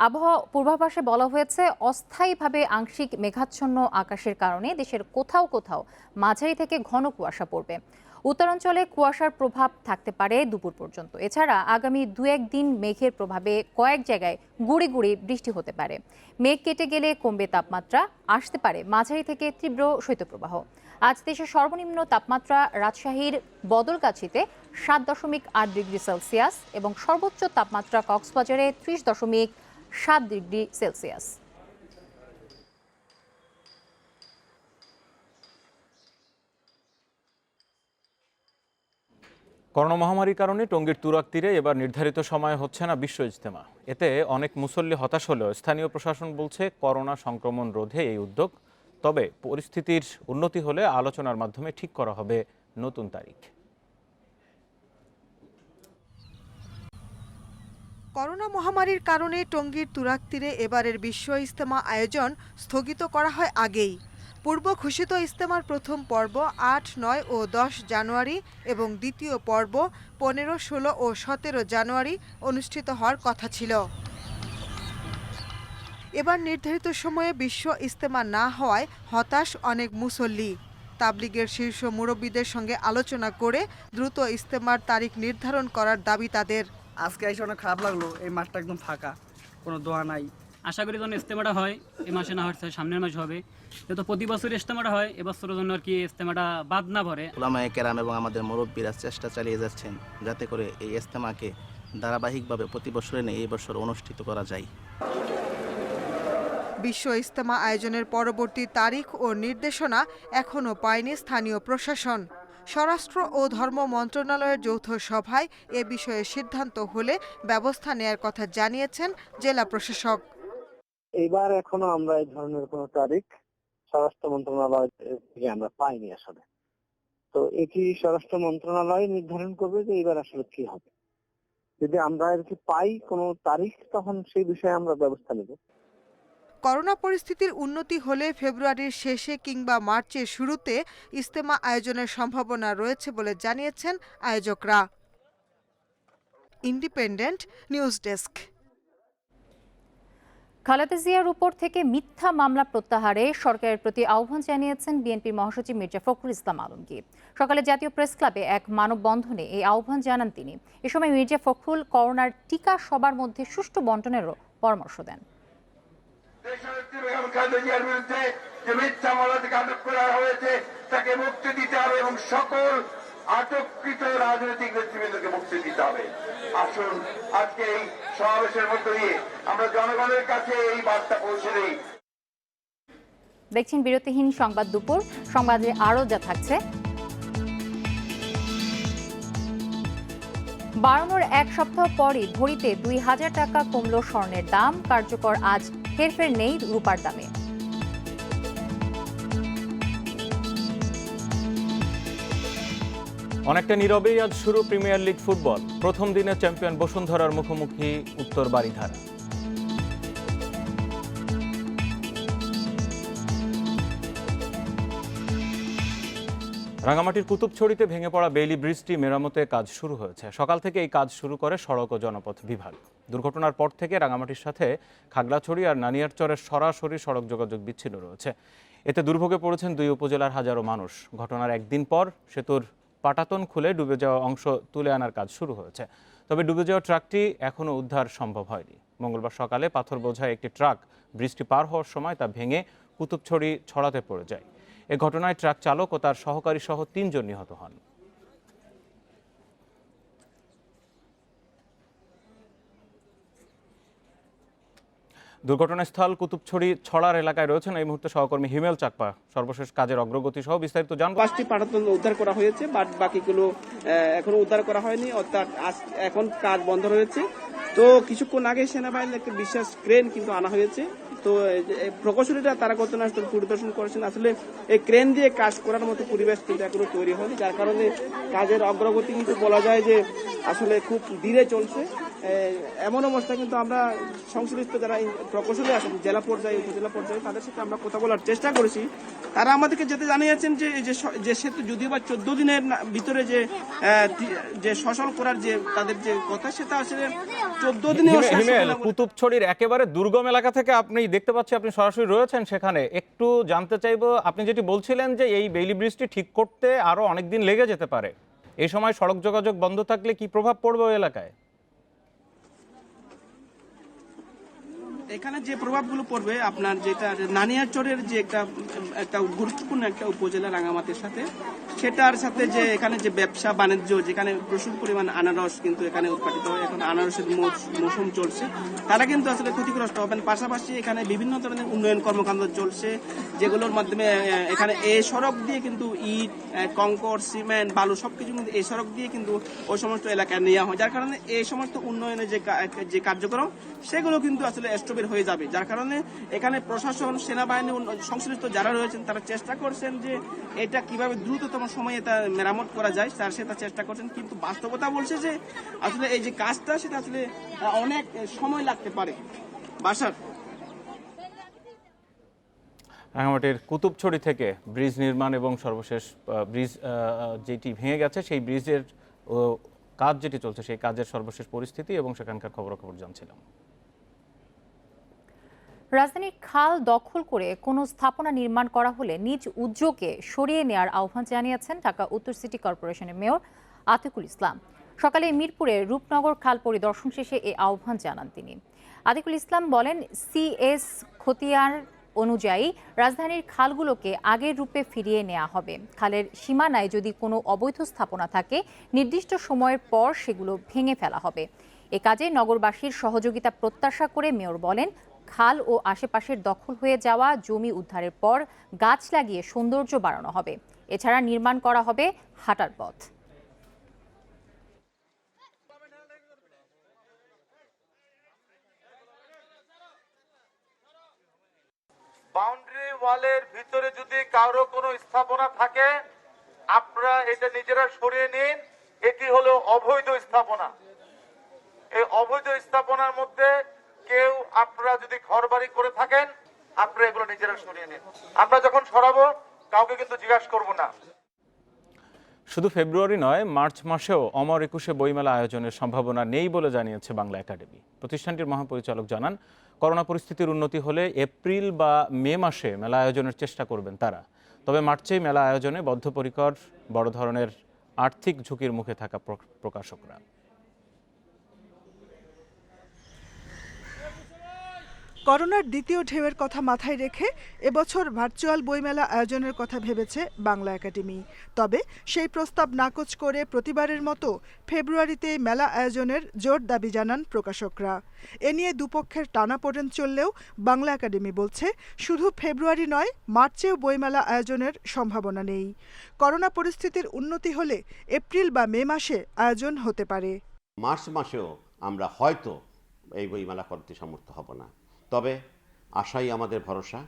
আবহাওয়া পূর্বাভাসে বলা হয়েছে অস্থায়ীভাবে আংশিক মেঘাচ্ছন্ন আকাশের কারণে দেশের কোথাও কোথাও মাঝারি থেকে ঘন কুয়াশা পড়বে। উত্তরাঞ্চলে কুয়াশার প্রভাব থাকতে পারে দুপুর পর্যন্ত। এছাড়া আগামী 2-1 দিন মেঘের প্রভাবে কয়েক জায়গায় গুঁড়ি গুঁড়ি বৃষ্টি হতে পারে। মেঘ কেটে গেলে কমবে তাপমাত্রা, আসতে পারে মাঝারি থেকে তীব্র শৈত্যপ্রবাহ। আজ দেশের সর্বনিম্ন তাপমাত্রা রাজশাহীর বদলগাছিতে 7.8 ডিগ্রি সেলসিয়াস এবং সর্বোচ্চ তাপমাত্রা কক্সবাজারে 30.7 ডিগ্রি সেলসিয়াস। করোনা মহামারীর কারণে টঙ্গীর তুরাগ তীরে এবার নির্ধারিত সময়ে হচ্ছে না বিশ্ব ইজতেমা। এতে অনেক মুসল্লি হতাশ হলেও স্থানীয় প্রশাসন বলছে করোনা সংক্রমণ রোধে এই উদ্যোগ। তবে পরিস্থিতির উন্নতি হলে আলোচনার মাধ্যমে ঠিক করা হবে নতুন তারিখ। করোনা মহামারীর কারণে টঙ্গীর তুরাগ তীরে এবারের বিশ্ব ইজতেমা আয়োজন স্থগিত করা হয় আগেই। পূর্ব ঘোষিত ইজতেমার প্রথম পর্ব 8, 9 ও 10 জানুয়ারি এবং দ্বিতীয় পর্ব 15, 16 ও 17 জানুয়ারি অনুষ্ঠিত হওয়ার কথা ছিল। এবার নির্ধারিত সময়ে বিশ্ব ইজতেমা না হওয়ায় হতাশ অনেক মুসল্লি। তাবলিগের শীর্ষ মুরব্বীদের সঙ্গে আলোচনা করে দ্রুত ইজতেমার তারিখ নির্ধারণ করার দাবি তাদের। আজকে এসে অনেক খারাপ লাগলো, এই মাসটা একদম ফাঁকা, কোনো দোয়া নাই। আশা করি যেন ইজতেমাটা হয়, এই মাসে না হচ্ছে সামনের মাসে হবে। যেহেতু প্রতি বছর ইজতেমাটা হয়, এবছরের জন্য আর কি ইজতেমাটা বাদ না পড়ে। উলামায়ে কেরাম এবং আমাদের মুরব্বীরা চেষ্টা চালিয়ে যাচ্ছেন যাতে করে এই ইজতেমাকে ধারাবাহিকভাবে প্রতি বছরে নেই এই বছর অনুষ্ঠিত করা যায়। বিশ্ব ইজতেমা আয়োজনের পরবর্তী তারিখ ও নির্দেশনা এখনও পায়নি স্থানীয় প্রশাসন। স্বরাষ্ট্র ও ধর্ম মন্ত্রণালয়ের যৌথ সভায় এ বিষয়ে সিদ্ধান্ত হলে ব্যবস্থা নেয়ার কথা জানিয়েছেন জেলা প্রশাসক। এবার এখনো আমরা এই ধরনের কোনো তারিখ স্বরাষ্ট্র মন্ত্রণালয় থেকে আমরা পাইনি আসলে। তো এটি স্বরাষ্ট্র মন্ত্রণালয় নির্ধারণ করবে যে এবার আসলে কি হবে। যদি আমরা এটি পাই কোনো তারিখ, তখন সেই বিষয়ে আমরা ব্যবস্থা নেব। করোনা পরিস্থিতির উন্নতি হলে ফেব্রুয়ারির শেষে কিংবা মার্চের শুরুতে ইজতেমা আয়োজনের সম্ভাবনা রয়েছে বলে জানিয়েছেন আয়োজকরা। Independent news desk. খালেদা জিয়ার উপর থেকে মিথ্যা মামলা প্রত্যাহারে সরকারের প্রতি আহ্বান জানিয়েছেন বিএনপির মহাসচিব মির্জা ফখরুল ইসলাম আলমগীর। সকালে জাতীয় প্রেস ক্লাবে এক মানববন্ধনে এই আহ্বান জানান তিনি। এ সময় মির্জা ফখরুল করোনার টিকা সবার মধ্যে সুষ্ঠু বণ্টনেরও পরামর্শ দেন। বিরুদ্ধে যে মিথ্যা মামলা থেকে আটক করা হয়েছে তাকে মুক্তি দিতে হবে এবং সকল আটককৃত রাজনৈতিক নেতৃবৃন্দকে মুক্তি দিতে হবে। আসুন আজকে এই সমাবেশের মধ্য দিয়ে আমরা জনগণের কাছে এই বার্তা পৌঁছে দিই। দেখছেন বিরতিহীন সংবাদ দুপুর। সংবাদে আরও যা থাকছে, বাড়ানোর এক সপ্তাহ পরই ভরিতে ২,০০০ টাকা কমল স্বর্ণের দাম। কার্যকর আজ, হেরফের নেই রূপার দামে। অনেকটা নীরবেই আজ শুরু প্রিমিয়ার লিগ ফুটবল। প্রথম দিনে চ্যাম্পিয়ন বসুন্ধরার মুখোমুখি উত্তর বারিধারা। রাঙামাটির কুতুবছড়িতে ভেঙে পড়া বেইলি ব্রিজটি মেরামতে কাজ শুরু হয়েছে। সকাল থেকে এই কাজ শুরু করে সড়ক ও জনপথ বিভাগ। দুর্ঘটনার পর থেকে রাঙামাটির সাথে খাগড়াছড়ি আর নানিয়ারচরের সরাসরি সড়ক যোগাযোগ বিচ্ছিন্ন রয়েছে। এতে দুর্ভোগে পড়েছেন দুই উপজেলার হাজারো মানুষ। ঘটনার একদিন পর সেতুর পাটাতন খুলে ডুবে যাওয়া অংশ তুলে আনার কাজ শুরু হয়েছে। তবে ডুবে যাওয়া ট্রাকটি এখনও উদ্ধার সম্ভব হয়নি। মঙ্গলবার সকালে পাথর বোঝায় একটি ট্রাক ব্রিজটি পার হওয়ার সময় তা ভেঙে কুতুবছড়ি ছড়াতে পড়ে যায়। এ ঘটনায় ট্রাক চালক ও তার সহকারী সহ ৩ জন নিহত হন। দুর্ঘটনাস্থল কুতুবছড়ি ছড়ার এলাকায় রয়েছেন এই মুহূর্তে সহকর্মী হিমেল চাকপা। সর্বশেষ কাজের অগ্রগতি সহ বিস্তারিত জানবো। 5টি পাটাতন উদ্ধার করা হয়েছে, বাকিগুলো এখনো উদ্ধার করা হয়নি, অর্থাৎ এখন কাজ বন্ধ রয়েছে। তো কিছুক্ষণ আগে সেনাবাহিনীর একটা বিশেষ ক্রেন কিন্তু আনা হয়েছে। তো প্রকৌশলীরা তারা ঘটনাস্থল পরিদর্শন করেছেন। আসলে এই ক্রেন দিয়ে কাজ করার মতো পরিবেশ কিন্তু এখনো তৈরি হয়নি, যার কারণে কাজের অগ্রগতি কিন্তু বলা যায় যে আসলে খুব ধীরে চলছে। এমন অবস্থা কিন্তু আমরা সংশ্লিষ্ট যারা প্রকৌশলী আছেন জেলা পর্যায়ে উপজেলা পর্যায়ে তাদের সাথে আমরা কথা বলার চেষ্টা করেছি। তারা আমাদেরকে যেতে জানিয়েছেন যে সেতু যদিও বা 14 দিনের ভিতরে যে সচল করার যে তাদের যে কথা, সেটা আসলে 14 দিনে। কুতুবছড়ির একেবারে দুর্গম এলাকা থেকে আপনি দেখতে পাচ্ছি, আপনি সরাসরি রয়েছেন সেখানে। একটু জানতে চাইবো, আপনি যেটি বলছিলেন যে এই বেইলি ব্রিজটি ঠিক করতে আরো অনেকদিন লেগে যেতে পারে, এই সময় সড়ক যোগাযোগ বন্ধ থাকলে কি প্রভাব পড়বে ওই এলাকায়? এখানে যে প্রভাবগুলো পড়বে, আপনার যেটা নানিয়ারচরের যে একটা গুরুত্বপূর্ণ একটা উপজেলা রাঙামাটির সাথে, সেটার সাথে যে এখানে যে ব্যবসা বাণিজ্য, যেখানে প্রচুর পরিমাণ আনারস কিন্তু এখানে উৎপাদিত হয়, এখন আনারসের মৌসুম চলছে, তারা কিন্তু আসলে ক্ষতিগ্রস্ত হবেন। পাশাপাশি এখানে বিভিন্ন ধরনের উন্নয়ন কর্মকাণ্ড চলছে, যেগুলোর মাধ্যমে এখানে এই সড়ক দিয়ে কিন্তু ইট, কংকর, সিমেন্ট, বালু সবকিছু কিন্তু এই সড়ক দিয়ে কিন্তু ওই সমস্ত এলাকায় নেওয়া হয়, যার কারণে এই সমস্ত উন্নয়নের যে কার্যক্রম সেগুলো কিন্তু আসলে হয়ে যাবে। যার কারণে এখানে প্রশাসন, সেনাবাহিনী, সংশ্লিষ্ট যারা রয়েছেন তারা চেষ্টা করছেন যে এটা কিভাবে দ্রুততম সময়ে এটা মেরামত করা যায়, তার সেটা চেষ্টা করছেন। কিন্তু বাস্তবতা বলছে যে আসলে এই যে কাজটা সেটা আসলে অনেক সময় লাগতে পারে। বাসার রাঙামাটির কুতুবছড়ি থেকে ব্রিজ নির্মাণ এবং সর্বশেষ ব্রিজ যেটি ভেঙে গেছে সেই ব্রিজের কাজ যেটি চলছে সেই কাজের সর্বশেষ পরিস্থিতি এবং সেখানকার খবরাখবর জানছিলাম। রাজধানীর খাল দখল করে কোনো স্থাপনা নির্মাণ করা হলে নিজ উদ্যোগে সরিয়ে নেওয়ার আহ্বান জানিয়েছেন ঢাকা উত্তর সিটি কর্পোরেশনের মেয়র আতিকুল ইসলাম। সকালে মিরপুরে রূপনগর খাল পরিদর্শন শেষে এই আহ্বান জানান তিনি। আতিকুল ইসলাম বলেন, সিএস খতিয়ান অনুযায়ী রাজধানীর খালগুলোকে আগের রূপে ফিরিয়ে নেওয়া হবে। খালের সীমানায় যদি কোনো অবৈধ স্থাপনা থাকে, নির্দিষ্ট সময়ের পর সেগুলো ভেঙে ফেলা হবে। এ কাজে নগরবাসীর সহযোগিতা প্রত্যাশা করে মেয়র বলেন, খাল ও আশেপাশের দখল হয়ে যাওয়া জমি উদ্ধারের পর গাছ লাগিয়ে সৌন্দর্য বাড়ানো হবে। এছাড়া নির্মাণ করা হবে হাঁটার পথ। বাউন্ডারি ওয়ালের ভিতরে যদি কারো কোনো স্থাপনা থাকে, আপনারা এটা নিজেরা সরিয়ে নিন। এটি হলো অবৈধ স্থাপনা। এই অবৈধ স্থাপনার মধ্যে কেউ আপনারা যদি ঘরবাড়ি করে থাকেন, আপনারা এগুলো নিজেরা সরিয়ে নিন। আমরা যখন সরাবো কাউকে কিন্তু জিজ্ঞাসা করব না। শুধু ফেব্রুয়ারি নয়, মার্চ মাসেও অমর একুশে বইমেলা আয়োজনের সম্ভাবনা নেই বলে জানিয়েছে বাংলা একাডেমি। প্রতিষ্ঠানটির মহাপরিচালক জানান, করোনা পরিস্থিতির উন্নতি হলে এপ্রিল বা মে মাসে মেলা আয়োজনের চেষ্টা করবেন তারা। তবে মার্চেই মেলা আয়োজনে বদ্ধপরিকর। বড় ধরনের আর্থিক ঝুঁকির মুখে থাকা প্রকাশকরা। করোনার দ্বিতীয় ঢেউয়ের কথা মাথায় রেখে এবছর ভার্চুয়াল বইমেলা আয়োজনের কথা ভেবেছে বাংলা একাডেমি। তবে সেই প্রস্তাব নাকচ করে প্রতিবারের মতো ফেব্রুয়ারিতে মেলা আয়োজনের জোর দাবি জানান প্রকাশকরা। এ নিয়ে দুপক্ষের টানাপোড়েন চললেও বাংলা একাডেমি বলছে, শুধু ফেব্রুয়ারি নয়, মার্চেও বইমেলা আয়োজনের সম্ভাবনা নেই। করোনা পরিস্থিতির উন্নতি হলে এপ্রিল বা মে মাসে আয়োজন হতে পারে। মার্চ মাসেও আমরা হয়তো এই বইমেলা করতে সমর্থ হব না, তবে আশাই আমাদের ভরসা।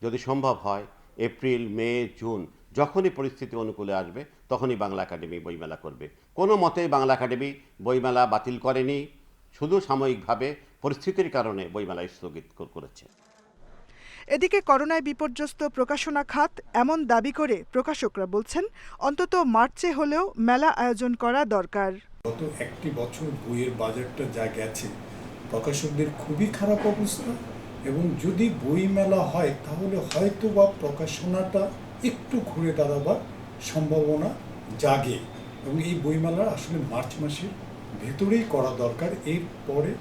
যদি সম্ভব হয় এপ্রিল, মে, জুন, যখনই পরিস্থিতি অনুকূলে আসবে তখনই বাংলা একাডেমি বইমেলা করবে। কোনো মতেই বাংলা একাডেমি বইমেলা বাতিল করেনি, শুধু সাময়িকভাবে পরিস্থিতির কারণে বইমেলা স্থগিত করেছে। এদিকে করোনায় বিপর্যস্ত প্রকাশনা খাত এমন দাবি করে প্রকাশকরা বলছেন, অন্তত মার্চে হলেও মেলা আয়োজন করা দরকার। গত একটি বছর বইয়ের বাজারটা যা গেছে, প্রকাশকদের খুবই খারাপ অবস্থা, এবং যদি বই মেলা হয় তাহলে হয়তো বা প্রকাশনাটা একটু ঘুরে দাঁড়াবার সম্ভাবনা জাগে, এবং এই বইমেলা আসলে মার্চ মাসের ভেতরেই করা দরকার। এরপরে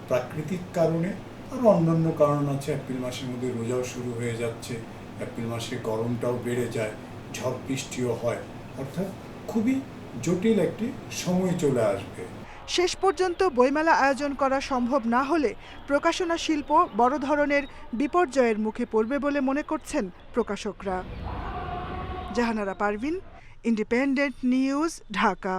প্রাকৃতিক কারণে আর অন্যান্য কারণ আছে, এপ্রিল মাসের মধ্যে রোজাও শুরু হয়ে যাচ্ছে, এপ্রিল মাসে গরমটাও বেড়ে যায়, ঝড় বৃষ্টিও হয়, অর্থাৎ খুবই জটিল একটি সময় চলে আসবে। শেষ পর্যন্ত বইমেলা আয়োজন করা সম্ভব না হলে প্রকাশনা শিল্প বড় ধরনের বিপর্যয়ের মুখে পড়বে বলে মনে করছেন প্রকাশকরা। Jahanara Parvin, Independent news, Dhaka.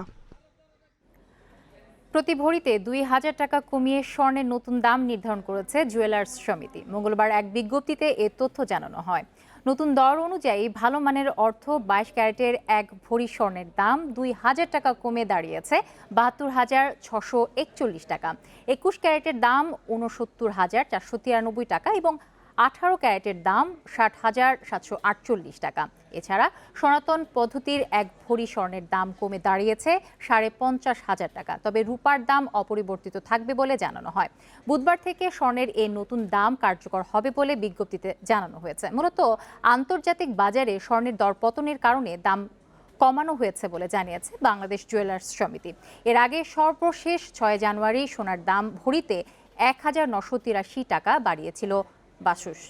প্রতি ভরিতে ২,০০০ টাকা কমিয়ে স্বর্ণের নতুন দাম নির্ধারণ করেছে জুয়েলার্স সমিতি। মঙ্গলবার এক বিজ্ঞপ্তিতে এ তথ্য জানানো হয়। নতুন দর অনুযায়ী ভালো মানের অর্থ ২২ ক্যারেটের এক ভরি স্বর্ণের দাম ২,০০০ টাকা কমে দাঁড়িয়েছে ৭২,৬৪১ টাকা। ২১ ক্যারেটের দাম ৬৯,৪৯৩ টাকা এবং ১৮ ক্যারেটের দাম ৬০,৭৪৮ টাকা। এছাড়া সনাতন পদ্ধতির এক ভরি স্বর্ণের দাম কমে দাঁড়িয়েছে ৫৫,০০০ টাকা। তবে রূপার দাম অপরিবর্তিত থাকবে বলে জানানো হয়। বুধবার থেকে স্বর্ণের এই নতুন দাম কার্যকর হবে বলে বিজ্ঞপ্তিতে জানানো হয়েছে। মূলত আন্তর্জাতিক বাজারে স্বর্ণের দরপতনের কারণে দাম কমানো হয়েছে বলে জানিয়েছে বাংলাদেশ জুয়েলার্স সমিতি। এর আগে সর্বশেষ ৬ জানুয়ারি সোনার দাম ভরিতে ১,৯৮৩ টাকা বাড়িয়েছিল বাসুস।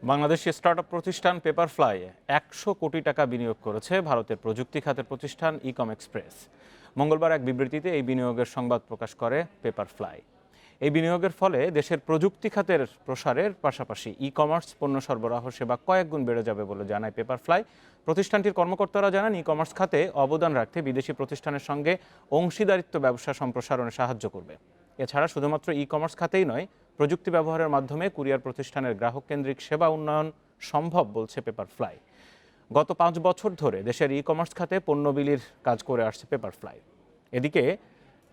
বাংলাদেশি স্টার্টআপ প্রতিষ্ঠান পেপারফ্লাই ১০০ কোটি টাকা বিনিয়োগ করেছে ভারতের প্রযুক্তি খাতের প্রতিষ্ঠান ইকম এক্সপ্রেস। মঙ্গলবার এক বিবৃতিতে এই বিনিয়োগের সংবাদ প্রকাশ করে পেপারফ্লাই। এই বিনিয়োগের ফলে দেশের প্রযুক্তি খাতের প্রসারের পাশাপাশি ই কমার্স পণ্য সরবরাহ সেবা কয়েক গুণ বেড়ে যাবে বলে জানায় পেপারফ্লাই। প্রতিষ্ঠানটির কর্মকর্তারা জানান, ই কমার্স খাতে অবদান রাখতে বিদেশি প্রতিষ্ঠানের সঙ্গে অংশীদারিত্ব ব্যবসা সম্প্রসারণে সাহায্য করবে। এছাড়া শুধুমাত্র ই কমার্স খাতেই নয়, প্রযুক্তি ব্যবহারের মাধ্যমে কুরিয়ার প্রতিষ্ঠানের গ্রাহক কেন্দ্রিক সেবা উন্নয়ন সম্ভব বলছে পেপারফ্লাই। গত ৫ বছর ধরে দেশের ই কমার্স খাতে পণ্য বিলির কাজ করে আসছে পেপারফ্লাই। এদিকে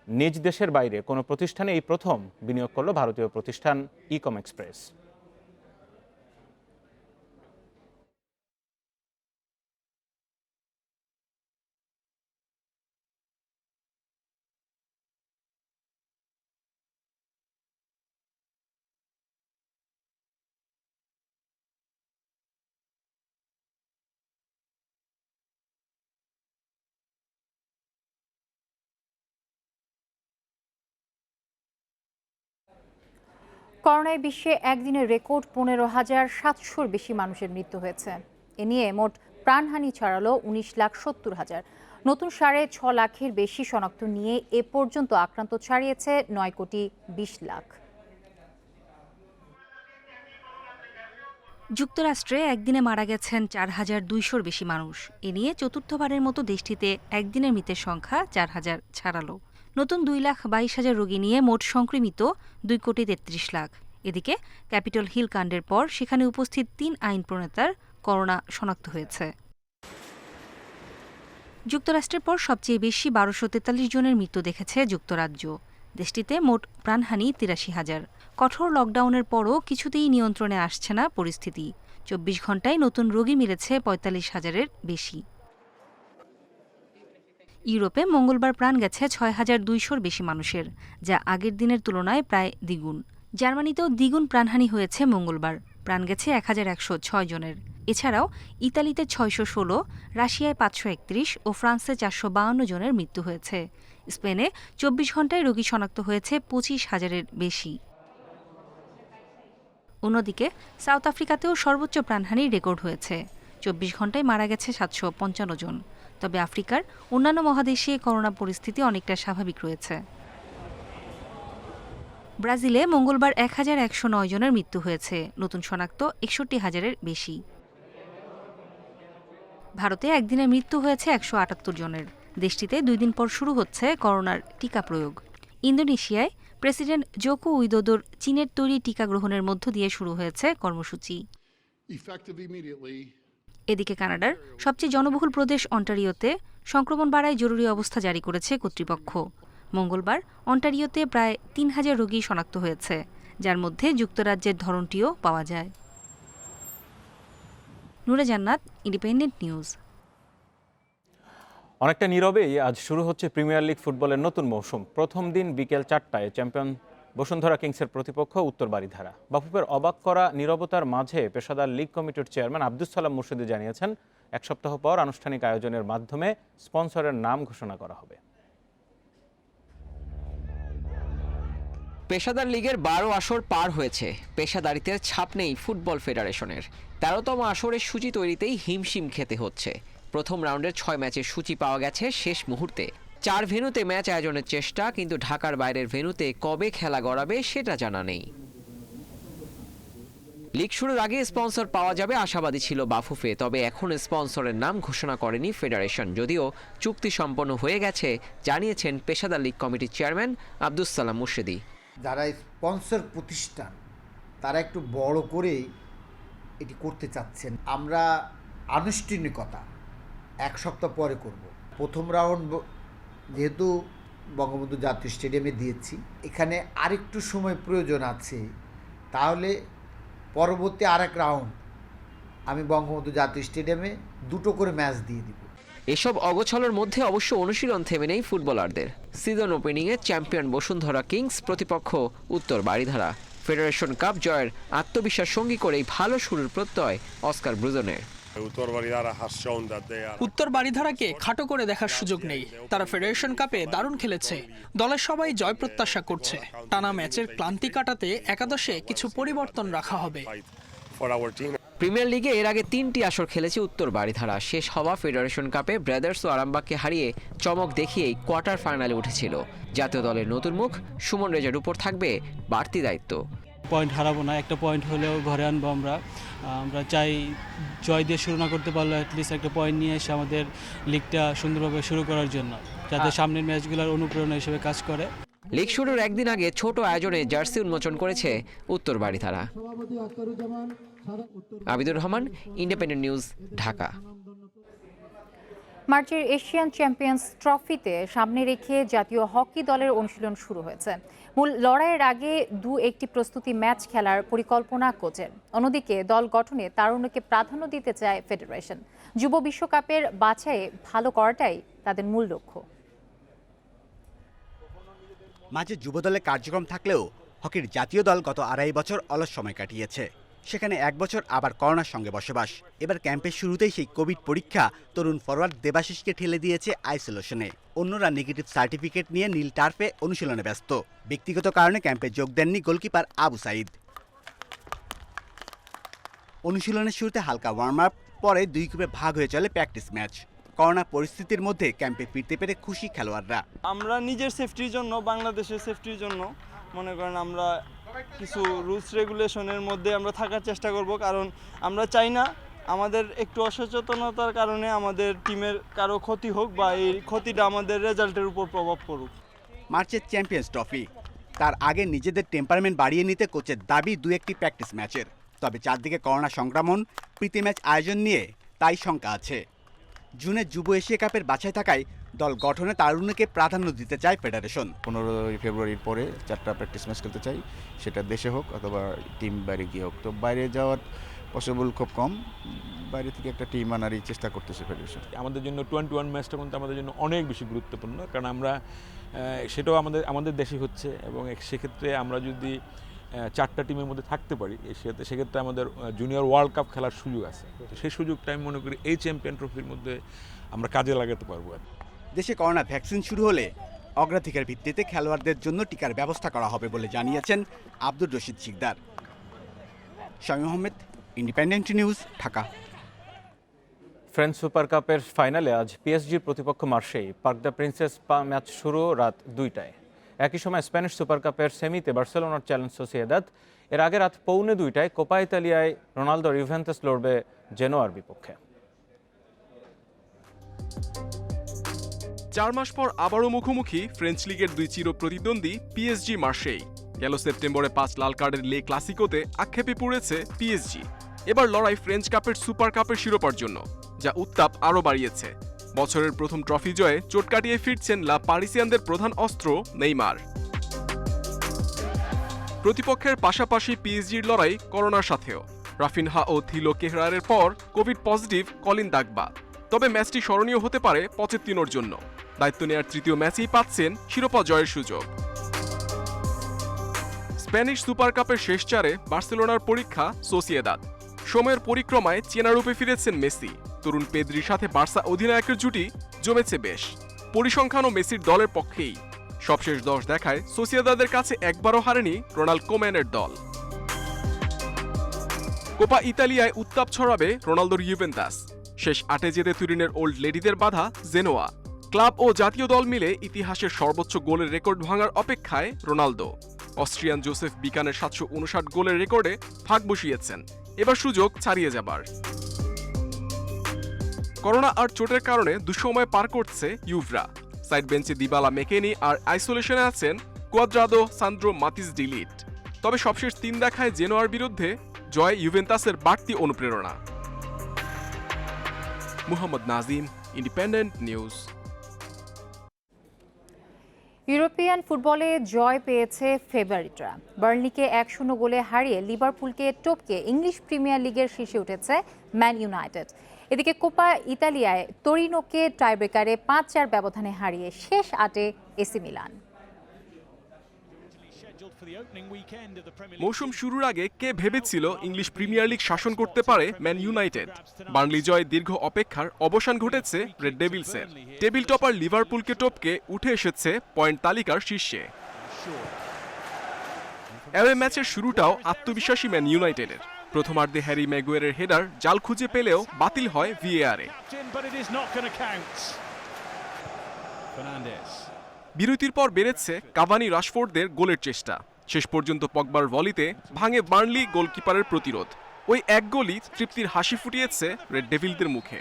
নিজ দেশের বাইরে কোনো প্রতিষ্ঠানে এই প্রথম বিনিয়োগ করল ভারতীয় প্রতিষ্ঠান ইকম এক্সপ্রেস। করোনায় বিশ্বে একদিনে রেকর্ড 15,700-র বেশি মানুষের মৃত্যু হয়েছে। এ নিয়ে মোট প্রাণহানি ছাড়ালো 19,70,000। নতুন 6.5 লাখের বেশি শনাক্ত নিয়ে এ পর্যন্ত আক্রান্ত ছাড়িয়েছে 9,20,00,000। যুক্তরাষ্ট্রে একদিনে মারা গেছেন 4,200-র বেশি মানুষ। এ নিয়ে চতুর্থবারের মতো দেশটিতে একদিনের মৃতের সংখ্যা 4,000 ছাড়ালো। নতুন 2,22,000 রোগী নিয়ে মোট সংক্রমিত 2,33,00,000। এদিকে ক্যাপিটল হিল কাণ্ডের পর সেখানে উপস্থিত 3 আইন প্রণেতার করোনা শনাক্ত হয়েছে। যুক্তরাষ্ট্রের পর সবচেয়ে বেশি 1,243 জনের মৃত্যু দেখেছে যুক্তরাজ্য। দেশটিতে মোট প্রাণহানি 83,000। কঠোর লকডাউনের পরও কিছুতেই নিয়ন্ত্রণে আসছে না পরিস্থিতি। 24 ঘন্টায় নতুন রোগী মিলেছে 45,000-এর বেশি। ইউরোপে মঙ্গলবার প্রাণ গেছে 6,200-র বেশি মানুষের, যা আগের দিনের তুলনায় প্রায় দ্বিগুণ। জার্মানিতেও দ্বিগুণ প্রাণহানি হয়েছে মঙ্গলবার, প্রাণ গেছে 1,106 জনের। এছাড়াও ইতালিতে 616, রাশিয়ায় 531 ও ফ্রান্সে 452 জনের মৃত্যু হয়েছে। স্পেনে 24 ঘন্টায় রোগী শনাক্ত হয়েছে 25,000-এর বেশি। অন্যদিকে সাউথ আফ্রিকাতেও সর্বোচ্চ প্রাণহানির রেকর্ড হয়েছে। 24 ঘন্টায় মারা গেছে 755 জন। তবে আফ্রিকার অন্যান্য মহাদেশে করোনা পরিস্থিতি অনেকটা স্বাভাবিক রয়েছে। ব্রাজিলে মঙ্গলবার 1,109 জনের মৃত্যু হয়েছে, নতুন শনাক্ত 61,000-এর বেশি। ভারতে একদিনে মৃত্যু হয়েছে 178 জনের। দেশটিতে 2 দিন পর শুরু হচ্ছে করোনার টিকা প্রয়োগ। ইন্দোনেশিয়ায় প্রেসিডেন্ট জোকো উইদোদোর চীনের তৈরি টিকা গ্রহণের মধ্য দিয়ে শুরু হয়েছে কর্মসূচি। এদিকে কানাডার সবচেয়ে জনবহুল প্রদেশ অন্টারিওতে সংক্রমণ বাড়ায় জরুরি অবস্থা জারি করেছে কর্তৃপক্ষ। মঙ্গলবার অন্টারিওতে প্রায় 3,000 রোগী শনাক্ত হয়েছে, যার মধ্যে যুক্তরাজ্যের ধরনটিও পাওয়া যায়। নূরে জান্নাত, ইন্ডিপেন্ডেন্ট নিউজ। অনেকটা নীরবেই আজ শুরু হচ্ছে প্রিমিয়ার লিগ ফুটবলের নতুন মৌসুম। প্রথম দিন বিকেল 4টায় চ্যাম্পিয়ন বসুন্ধরা কিংসের প্রতিপক্ষ উত্তর বারিধারা। বাফুফের অবাক করা নীরবতার মাঝে পেশাদার লিগ কমিটির চেয়ারম্যান আব্দুস সালাম মুর্শিদি জানিয়েছেন, 1 সপ্তাহ পর আনুষ্ঠানিক আয়োজনের মাধ্যমে স্পন্সরের নাম ঘোষণা করা হবে। পেশাদার লিগের 12 আসর পার হয়েছে। পেশাদারিত্বের ছাপ নেই ফুটবল ফেডারেশনের। 13তম আসরের সূচি তৈরিতেই হিমশিম খেতে হচ্ছে। প্রথম রাউন্ডের 6 ম্যাচের সূচি পাওয়া গেছে শেষ মুহূর্তে। 4 ভেন্যুতে ম্যাচ আয়োজনের চেষ্টা, কিন্তু ঢাকার বাইরের ভেন্যুতে কবে খেলা গড়াবে সেটা জানা নেই। লিগ শুরুর আগে স্পন্সর পাওয়া যাবে আশাবাদী ছিল বাফুফে, তবে এখন স্পন্সরের নাম ঘোষণা করেনি ফেডারেশন। যদিও চুক্তি সম্পন্ন হয়ে গেছে জানিয়েছেন পেশাদার লিগ কমিটির চেয়ারম্যান আব্দুস সালাম মুর্শিদি। যারা স্পন্সর প্রতিষ্ঠান তারা একটু বড় করে এটি করতে চাচ্ছেন। আমরা আনুষ্ঠানিকতা 1 সপ্তাহ পরে করব। প্রথম রাউন্ড যেহেতু বঙ্গবন্ধু জাতীয় স্টেডিয়ামে দিয়েছি, এখানে আরেকটু সময় প্রয়োজন আছে, তাহলে পরবর্তী আরেক রাউন্ড আমি বঙ্গবন্ধু জাতীয় স্টেডিয়ামে 2টো করে ম্যাচ দিয়ে দিব। এসব অগোছলের মধ্যে অবশ্য অনুশীলন থেমে নেই ফুটবলারদের। সিজন ওপেনিংয়ে চ্যাম্পিয়ন বসুন্ধরা কিংস, প্রতিপক্ষ উত্তর বারিধারা। ফেডারেশন কাপ জয়ের আত্মবিশ্বাস সঙ্গী করেই ভালো শুরুর প্রত্যয় অস্কার ব্রুজনের। উত্তর বারিধারাকে খাটো করে দেখার সুযোগ নেই। তারা ফেডারেশন কাপে দারুণ খেলেছে। দলের সবাই জয় প্রত্যাশা করছে। টানা ম্যাচের ক্লান্তি কাটাতে একাদশে কিছু পরিবর্তন রাখা হবে। প্রিমিয়ার লিগে এর আগে 3টি আসর খেলেছে উত্তর বারিধারা। শেষ হওয়া ফেডারেশন কাপে ব্রাদার্স ও আরামবাগকে হারিয়ে চমক দেখিয়েই কোয়ার্টার ফাইনালে উঠেছিল। জাতীয় দলের নতুন মুখ সুমন রেজার উপর থাকবে বাড়তি দায়িত্ব। পয়েন্ট হারাবো না, একটা পয়েন্ট হলেও ঘরে আনবো। আমরা চাই জয় দিয়ে শুরু না করতে পারলে অ্যাটলিস্ট একটা পয়েন্ট নিয়ে এসে আমাদের লিগটা সুন্দরভাবে শুরু করার জন্য, যাতে সামনের ম্যাচগুলোর অনুপ্রেরণা হিসেবে কাজ করে। লিগ শুরুর একদিন আগে ছোট আয়োজনে জার্সি উন্মোচন করেছে উত্তর বারিধারা। Abidur Rahman, Independent news, Dhaka. মার্চের এশিয়ান চ্যাম্পিয়ন্স ট্রফিতে সামনে রেখে জাতীয় হকি দলের অনুশীলন শুরু হয়েছে। মূল লড়াইয়ের আগে 2-1টি প্রস্তুতি ম্যাচ খেলার পরিকল্পনা কোচের। অন্যদিকে দল গঠনে তারুণ্যকে প্রাধান্য দিতে চায় ফেডারেশন। যুব বিশ্বকাপের বাছাইয়ে ভালো করাটাই তাদের মূল লক্ষ্য। মাঝে যুবদলের কার্যক্রম থাকলেও হকির জাতীয় দল গত 2.5 বছর অলস সময় কাটিয়েছে। সেখানে 1 বছর আবার করোনার সঙ্গে বসবাস। এবার ক্যাম্পের শুরুতেই সেই কোভিড পরীক্ষা তরুণ ফরওয়ার্ড দেবাশিসকে ঠেলে দিয়েছে আইসোলেশনে। অন্যরা নেগেটিভ সার্টিফিকেট নিয়ে নীল টার্ফে অনুশীলনে ব্যস্ত। ব্যক্তিগত কারণে ক্যাম্পে যোগ দেননি গোলকিপার আবু সাইদ। অনুশীলনের শুরুতে হালকা ওয়ার্ম আপ, পরে 2 গ্রুপে ভাগ হয়ে চলে প্র্যাকটিস ম্যাচ। করোনা পরিস্থিতির মধ্যে ক্যাম্পে ফিরতে পেরে খুশি খেলোয়াড়রা। আমরা নিজের সেফটির জন্য, বাংলাদেশের সেফটির জন্য মনে করেন আমরা কিছু রুলস রেগুলেশনের মধ্যে আমরা থাকার চেষ্টা করব, কারণ আমরা চাই না আমাদের একটু অসচেতনতার কারণে আমাদের টিমের কারো ক্ষতি হোক বা এই ক্ষতিটা আমাদের রেজাল্টের উপর প্রভাব পড়ুক। মার্চের চ্যাম্পিয়ন্স ট্রফি, তার আগে নিজেদের টেম্পারমেন্ট বাড়িয়ে নিতে কোচের দাবি 2-1টি প্র্যাকটিস ম্যাচের। তবে চারদিকে করোনা সংক্রমণ, প্রীতি ম্যাচ আয়োজন নিয়ে তাই শঙ্কা আছে। জুনে যুব এশিয়া কাপের বাছাই থাকায় দল গঠনে তারুণ্যকে প্রাধান্য দিতে চায় ফেডারেশন। 15 ফেব্রুয়ারির পরে 4টা প্র্যাকটিস ম্যাচ খেলতে চাই, সেটা দেশে হোক অথবা টিম বাইরে গিয়ে হোক। তো বাইরে যাওয়ার পসিবল খুব কম, বাইরে থেকে একটা টিম আনারই চেষ্টা করতেছে ফেডারেশন। আমাদের জন্য 21 ম্যাচটা কিন্তু আমাদের জন্য অনেক বেশি গুরুত্বপূর্ণ, কারণ আমরা সেটাও আমাদের দেশে হচ্ছে এবং সেক্ষেত্রে আমরা যদি 4টা টিমের মধ্যে থাকতে পারি সেক্ষেত্রে আমাদের জুনিয়র ওয়ার্ল্ড কাপ খেলার সুযোগ আছে। তো সেই সুযোগটা আমি মনে করি এই চ্যাম্পিয়ন ট্রফির মধ্যে আমরা কাজে লাগাতে পারবো। দেশে করোনা ভ্যাকসিন শুরু হলে অগ্রাধিকার ভিত্তিতে খেলোয়াড়দের জন্য টিকার ব্যবস্থা করা হবে বলে জানিয়েছেন Abdur Rashid Sikdar. Shamim Ahmed, independent news, Dhaka. French super কাপের ফাইনালে আজ পিএসজির প্রতিপক্ষ Marseille Parc des Princes match শুরু রাত 2টায়। একই সময় স্প্যানিশ সুপার কাপের সেমিতে বার্সেলোনার চ্যালেঞ্জ সোসিয়েদাদ। এর আগে রাত 1:45টায় কোপা ইতালিয়ায় রোনালদোর ইউভেন্টাস লড়বে জেনোয়ার বিপক্ষে। 4 মাস পর আবারও মুখোমুখি ফ্রেঞ্চ লিগের 2 চির প্রতিদ্বন্দ্বী পিএসজি মার্শেই। গেল সেপ্টেম্বরে 5 লাল কার্ডের লে ক্লাসিকোতে আক্ষেপে পড়েছে পিএসজি। এবার লড়াই ফ্রেঞ্চ কাপের সুপার কাপের শিরোপার জন্য, যা উত্তাপ আরও বাড়িয়েছে। বছরের প্রথম ট্রফি জয়ে চোট কাটিয়ে ফিরছেন লা পারিসিয়ানদের প্রধান অস্ত্র নেইমার। প্রতিপক্ষের পাশাপাশি পিএসজির লড়াই করোনার সাথেও। রাফিনহা ও থিলো কেহরারের পর কোভিড পজিটিভ কলিন দাগবা। তবে ম্যাচটি স্মরণীয় হতে পারে পচেত্তিনোর জন্য। দায়িত্ব নেওয়ার তৃতীয় ম্যাচেই পাচ্ছেন শিরোপা জয়ের সুযোগ। স্প্যানিশ সুপার কাপের শেষ চারে বার্সেলোনার পরীক্ষা সোসিয়েদাদ। সময়ের পরিক্রমায় চেনা রূপে ফিরেছেন মেসি। তরুণ পেদ্রির সাথে বার্সা অধিনায়কের জুটি জমেছে বেশ। পরিসংখ্যানও মেসির দলের পক্ষেই। সবশেষ 10 দেখায় সোসিয়েদাদের কাছে একবারও হারেনি রোনাল্ড কোম্যানের দল। কোপা ইতালিয়ায় উত্তাপ ছড়াবে রোনালদোর ইউভেন্টাস। শেষ 8-এ যেতে তুরিনের ওল্ড লেডিদের বাধা জেনোয়া। ক্লাব ও জাতীয় দল মিলে ইতিহাসের সর্বোচ্চ গোলের রেকর্ড ভাঙার অপেক্ষায় রোনালদো। অস্ট্রিয়ান জোসেফ বিকানের 759 গোলের রেকর্ডে ভাগ বসিয়েছেন। এবার সুযোগ ছাড়িয়ে যাবার। করোনা আর চোটের কারণে দুঃসময় পার করছে ইউভরা। সাইড বেঞ্চে দিবালা, মেকেনি আর আইসোলেশনে আছেন কোয়াদ্রাদো, সান্দ্রো, মাতিস ডিলিট। তবে সবশেষ 3 দেখায় জেনোয়ার বিরুদ্ধে জয় ইউভেন্টাসের বাড়তি অনুপ্রেরণা। Muhammad Nazim, Independent news. European ফুটবলে জয় পেয়েছে ফেভারিটরা। বার্নলিকে 1-0 গোলে হারিয়ে লিভারপুলকে টপকে ইংলিশ প্রিমিয়ার লিগের শীর্ষে উঠেছে ম্যান ইউনাইটেড। এদিকে কোপা ইতালিয়ায় তোরিনোকে টাইব্রেকারে 5-4 ব্যবধানে হারিয়ে শেষ 8-এ এসি মিলান। মৌসুম শুরুর আগে কে ভেবেছিল ইংলিশ প্রিমিয়ার লিগ শাসন করতে পারে ম্যান ইউনাইটেড? বার্নলি জয় দীর্ঘ অপেক্ষার অবসান ঘটেছে রেড ডেভিলসের। টেবিল টপার লিভারপুলকে টপকে উঠে এসেছে পয়েন্ট তালিকার শীর্ষে। অ্যাওয়ে ম্যাচের শুরুটাও আত্মবিশ্বাসী ম্যান ইউনাইটেডের। প্রথমার্ধে হ্যারি ম্যাগুয়ারের হেডার জাল খুঁজে পেলেও বাতিল হয় ভিএআরে। বিরতির পর বেড়েছে কাভানি, রাশফোর্ডদের গোলের চেষ্টা। শেষ পর্যন্ত পগবার ভলিতে ভাঙে বার্নলি গোলকিপারের প্রতিরোধ। ওই এক গোলই তৃপ্তির হাসি ফুটিয়েছে রেড ডেভিলদের মুখে।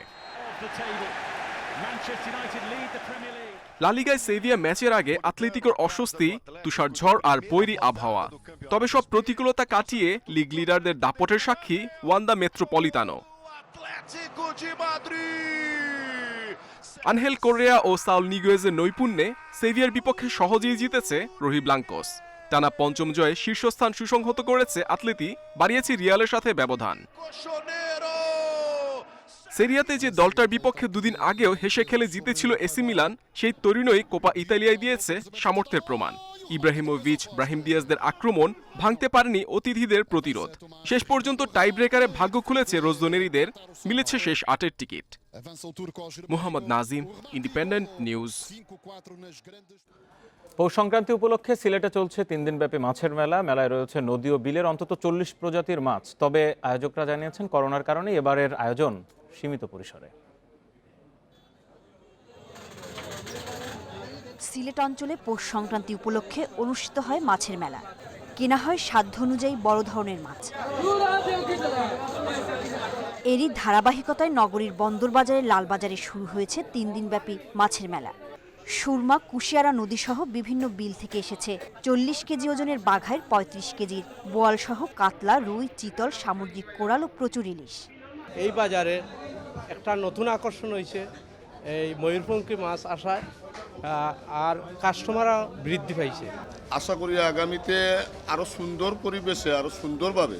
লা লিগায় সেভিয়া ম্যাচের আগে আতলেতিকোর অস্বস্তি, তুষার ঝড় আর বৈরী আবহাওয়া। তবে সব প্রতিকূলতা কাটিয়ে লিগ লিডারদের দাপটের সাক্ষী ওয়ান্দা মেট্রোপলিতানো। আনহেল কোর্রেয়া ও সাউল নিগুয়েজের নৈপুণ্যে সেভিয়ার বিপক্ষে সহজেই জিতেছে রোহি ব্লাঙ্কোস। টানা 5ম জয়ে শীর্ষস্থান সুসংহত করেছে আতলেতি, বাড়িয়েছে রিয়ালের সাথে ব্যবধান। সেরিয়াতে যে দলটার বিপক্ষে দুদিন আগেও হেসে খেলে জিতেছিল এসি মিলান, সেই তোরিনোই কোপা ইতালিয়ায় দিয়েছে সামর্থ্যের প্রমাণ। ইব্রাহিমোভিচ, ব্রাহিম দিয়াজদের আক্রমণ ভাঙতে পারেনি অতিথিদের প্রতিরোধ। শেষ পর্যন্ত টাই ব্রেকারে ভাগ্য খুলেছে রোজদনেরিদের, মিলেছে শেষ 8-এর ticket. Mohammad Nazim, Independent News. Poush Sankranti উপলক্ষে সিলেটে চলছে 3 দিনব্যাপী মাছের মেলা। মেলায় রয়েছে নদী ও বিলের অন্তত 40 প্রজাতির মাছ। তবে আয়োজকরা জানিয়েছেন করোনার কারণে এবারের আয়োজন সীমিত পরিসরে। সিলেট অঞ্চলে পৌষ সংক্রান্তি উপলক্ষে অনুষ্ঠিত হয় মাছের মেলা। কেনা হয় সাধ্য অনুযায়ী বড় ধরনের মাছ। এরই ধারাবাহিকতায় নগরীর বন্দরবাজারের লালবাজারে শুরু হয়েছে 3 দিনব্যাপী মাছের মেলা। সুরমা, কুশিয়ারা নদীসহ বিভিন্ন বিল থেকে এসেছে 40 কেজি ওজনের বাঘাইর, 35 কেজির বোয়ালসহ কাতলা, রুই, চিতল, সামুদ্রিক কোরাল ও প্রচুর ইলিশ। এই বাজারে একটা নতুন আকর্ষণ হয়েছে এই ময়ূরপঙ্খী মাছ আসায়, আর কাস্টমাররা বৃদ্ধি পাইছে। আশা করি আগামীতে আরো সুন্দর পরিবেশে আরো সুন্দরভাবে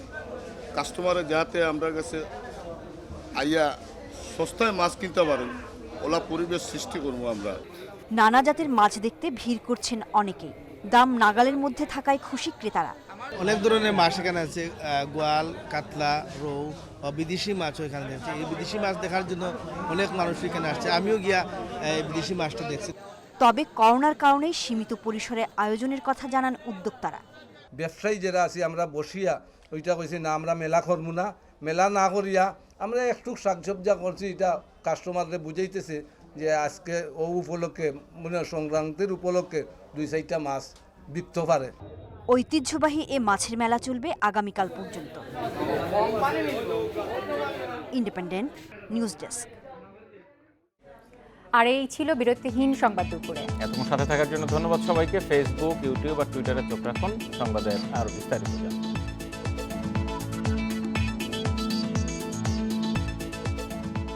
কাস্টমারে যাতে আমরা কাছে আইয়া সস্তায় মাছ কিনতে পারেন ওলা পরিবেশ সৃষ্টি করবো আমরা। নানা জাতের মাছ দেখতে ভিড় করছেন অনেকেই। দাম নাগালের মধ্যে থাকায় খুশি ক্রেতারা। অনেক ধরনের মাছ এখানে আছে, গোয়াল, কাতলা, রৌ, বিদেশি মাছও এখানে আছে। এই বিদেশি মাছ দেখার জন্য অনেক মানুষ এখানে আসছে, আমিও গিয়া বিদেশি মাছটা দেখছি। তবে করোনার কারণে সীমিত পরিসরে আয়োজনের কথা জানান উদ্যোক্তারা। ব্যবসায়ী যারা আছি আমরা বসিয়া ওইটা কইছি না, আমরা মেলা করবো না, মেলা না করিয়া আমরা একটু শাকসবজা করছি, এটা কাস্টমারদের বুঝাইতেছে যে আজকে ও উপলক্ষে মানে সংক্রান্তির উপলক্ষে 2-4টা মাছ বিকতে পারে। ঐতিহ্যবাহী এ মাছের মেলা চলবে আগামীকাল পর্যন্ত। Independent news desk. আর এই ছিল বিরতিহীন সংবাদ দুপুরে। এতক্ষণ সাথে থাকার জন্য ধন্যবাদ সবাইকে। ফেসবুক, ইউটিউব আর টুইটারে চোখ রাখুন সংবাদের আরো বিস্তারিত জানতে।